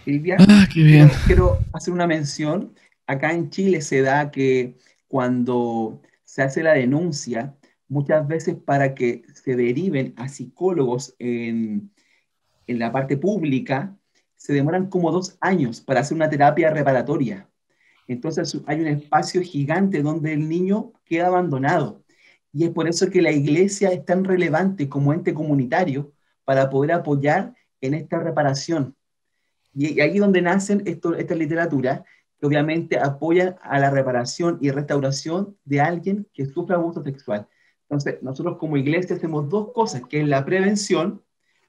[SPEAKER 4] Silvia,
[SPEAKER 10] qué bien.
[SPEAKER 4] Quiero hacer una mención. Acá en Chile se da que cuando se hace la denuncia, muchas veces para que se deriven a psicólogos en la parte pública, se demoran como 2 años para hacer una terapia reparatoria. Entonces hay un espacio gigante donde el niño queda abandonado. Y es por eso que la iglesia es tan relevante como ente comunitario para poder apoyar en esta reparación. Y ahí es donde nacen esta literatura, que obviamente apoyan a la reparación y restauración de alguien que sufre abuso sexual. Entonces, nosotros como iglesia hacemos 2 cosas, que es la prevención,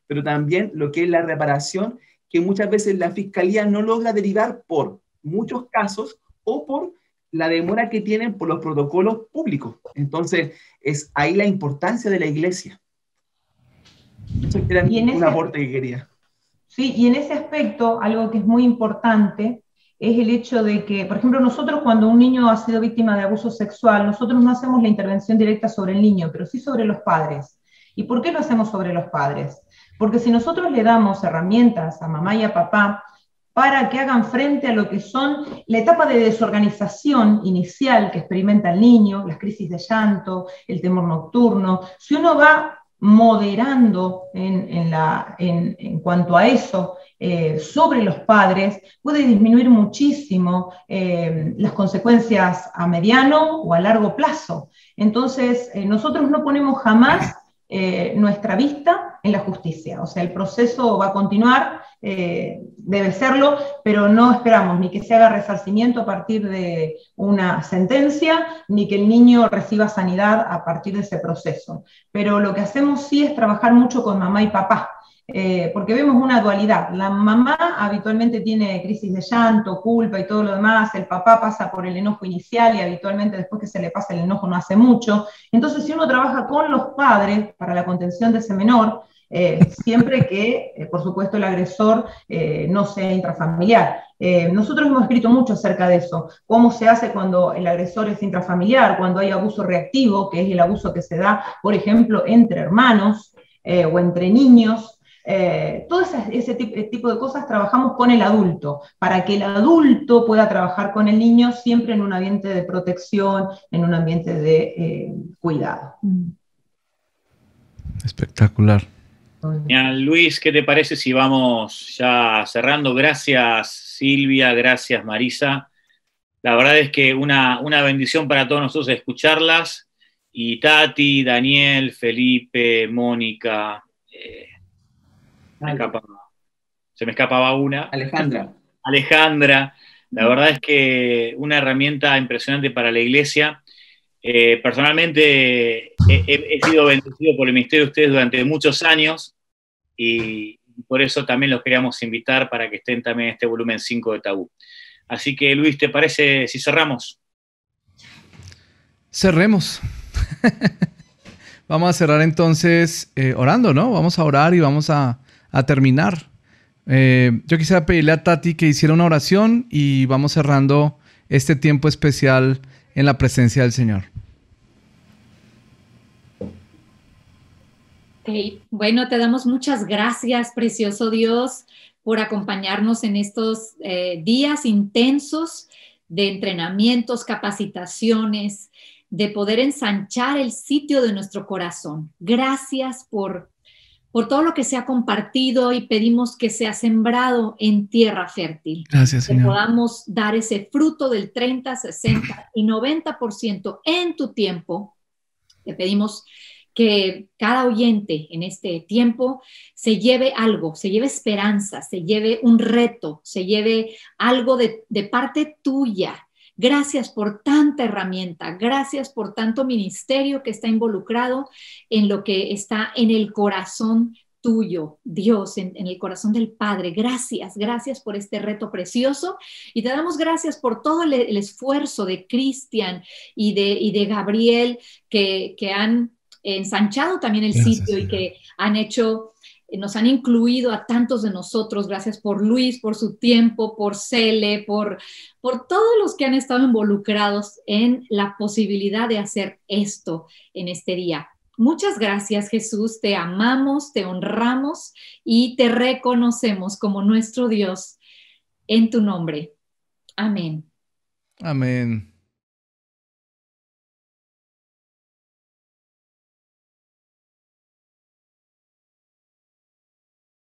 [SPEAKER 4] pero también lo que es la reparación, que muchas veces la fiscalía no logra derivar por muchos casos o por la demora que tienen por los protocolos públicos. Entonces, es ahí la importancia de la iglesia. Eso era un aporte que quería.
[SPEAKER 5] Sí, y en ese aspecto, algo que es muy importante es el hecho de que, por ejemplo, nosotros cuando un niño ha sido víctima de abuso sexual, nosotros no hacemos la intervención directa sobre el niño, pero sí sobre los padres. ¿Y por qué lo hacemos sobre los padres? Porque si nosotros le damos herramientas a mamá y a papá para que hagan frente a lo que son la etapa de desorganización inicial que experimenta el niño, las crisis de llanto, el temor nocturno, si uno va moderando en cuanto a eso sobre los padres, puede disminuir muchísimo las consecuencias a mediano o a largo plazo. Entonces, nosotros no ponemos jamás nuestra vista en la justicia, o sea, el proceso va a continuar, debe serlo, pero no esperamos ni que se haga resarcimiento a partir de una sentencia, ni que el niño reciba sanidad a partir de ese proceso. Pero lo que hacemos sí es trabajar mucho con mamá y papá, porque vemos una dualidad. La mamá habitualmente tiene crisis de llanto, culpa y todo lo demás, el papá pasa por el enojo inicial y habitualmente después que se le pasa el enojo no hace mucho. Entonces, si uno trabaja con los padres para la contención de ese menor, siempre que, por supuesto, el agresor no sea intrafamiliar. Nosotros hemos escrito mucho acerca de eso, cómo se hace cuando el agresor es intrafamiliar, cuando hay abuso reactivo, que es el abuso que se da, por ejemplo, entre hermanos o entre niños. Todo ese tipo de cosas trabajamos con el adulto, para que el adulto pueda trabajar con el niño siempre en un ambiente de protección, en un ambiente de cuidado.
[SPEAKER 10] Espectacular.
[SPEAKER 9] Mira, Luis, ¿qué te parece si vamos ya cerrando? Gracias, Silvia, gracias, Marisa. La verdad es que una bendición para todos nosotros escucharlas. Y Tati, Daniel, Felipe, Mónica, se me escapaba una. Alejandra. La verdad es que una herramienta impresionante para la iglesia. Personalmente he sido bendecido por el ministerio de ustedes durante muchos años y por eso también los queríamos invitar para que estén también en este volumen 5 de Tabú. Así que, Luis, ¿te parece si cerramos?
[SPEAKER 10] Cerremos. Vamos a cerrar entonces orando, ¿no? Vamos a orar y vamos a terminar. Yo quisiera pedirle a Tati que hiciera una oración y vamos cerrando este tiempo especial en la presencia del Señor.
[SPEAKER 11] Okay. Bueno, te damos muchas gracias, precioso Dios, por acompañarnos en estos días intensos de entrenamientos, capacitaciones, de poder ensanchar el sitio de nuestro corazón. Gracias por todo lo que se ha compartido y pedimos que sea sembrado en tierra fértil.
[SPEAKER 10] Gracias, Señor.
[SPEAKER 11] Que podamos dar ese fruto del 30, 60 y 90% en tu tiempo. Te pedimos que cada oyente en este tiempo se lleve algo, se lleve esperanza, se lleve un reto, se lleve algo de parte tuya. Gracias por tanta herramienta, gracias por tanto ministerio que está involucrado en lo que está en el corazón tuyo, Dios, en el corazón del Padre. Gracias por este reto precioso y te damos gracias por todo el esfuerzo de Cristian y de Gabriel que han ensanchado también el sitio y que han hecho, nos han incluido a tantos de nosotros. Gracias por Luis, por su tiempo, por Cele, por todos los que han estado involucrados en la posibilidad de hacer esto en este día. Muchas gracias, Jesús. Te amamos, te honramos y te reconocemos como nuestro Dios en tu nombre. Amén.
[SPEAKER 10] Amén.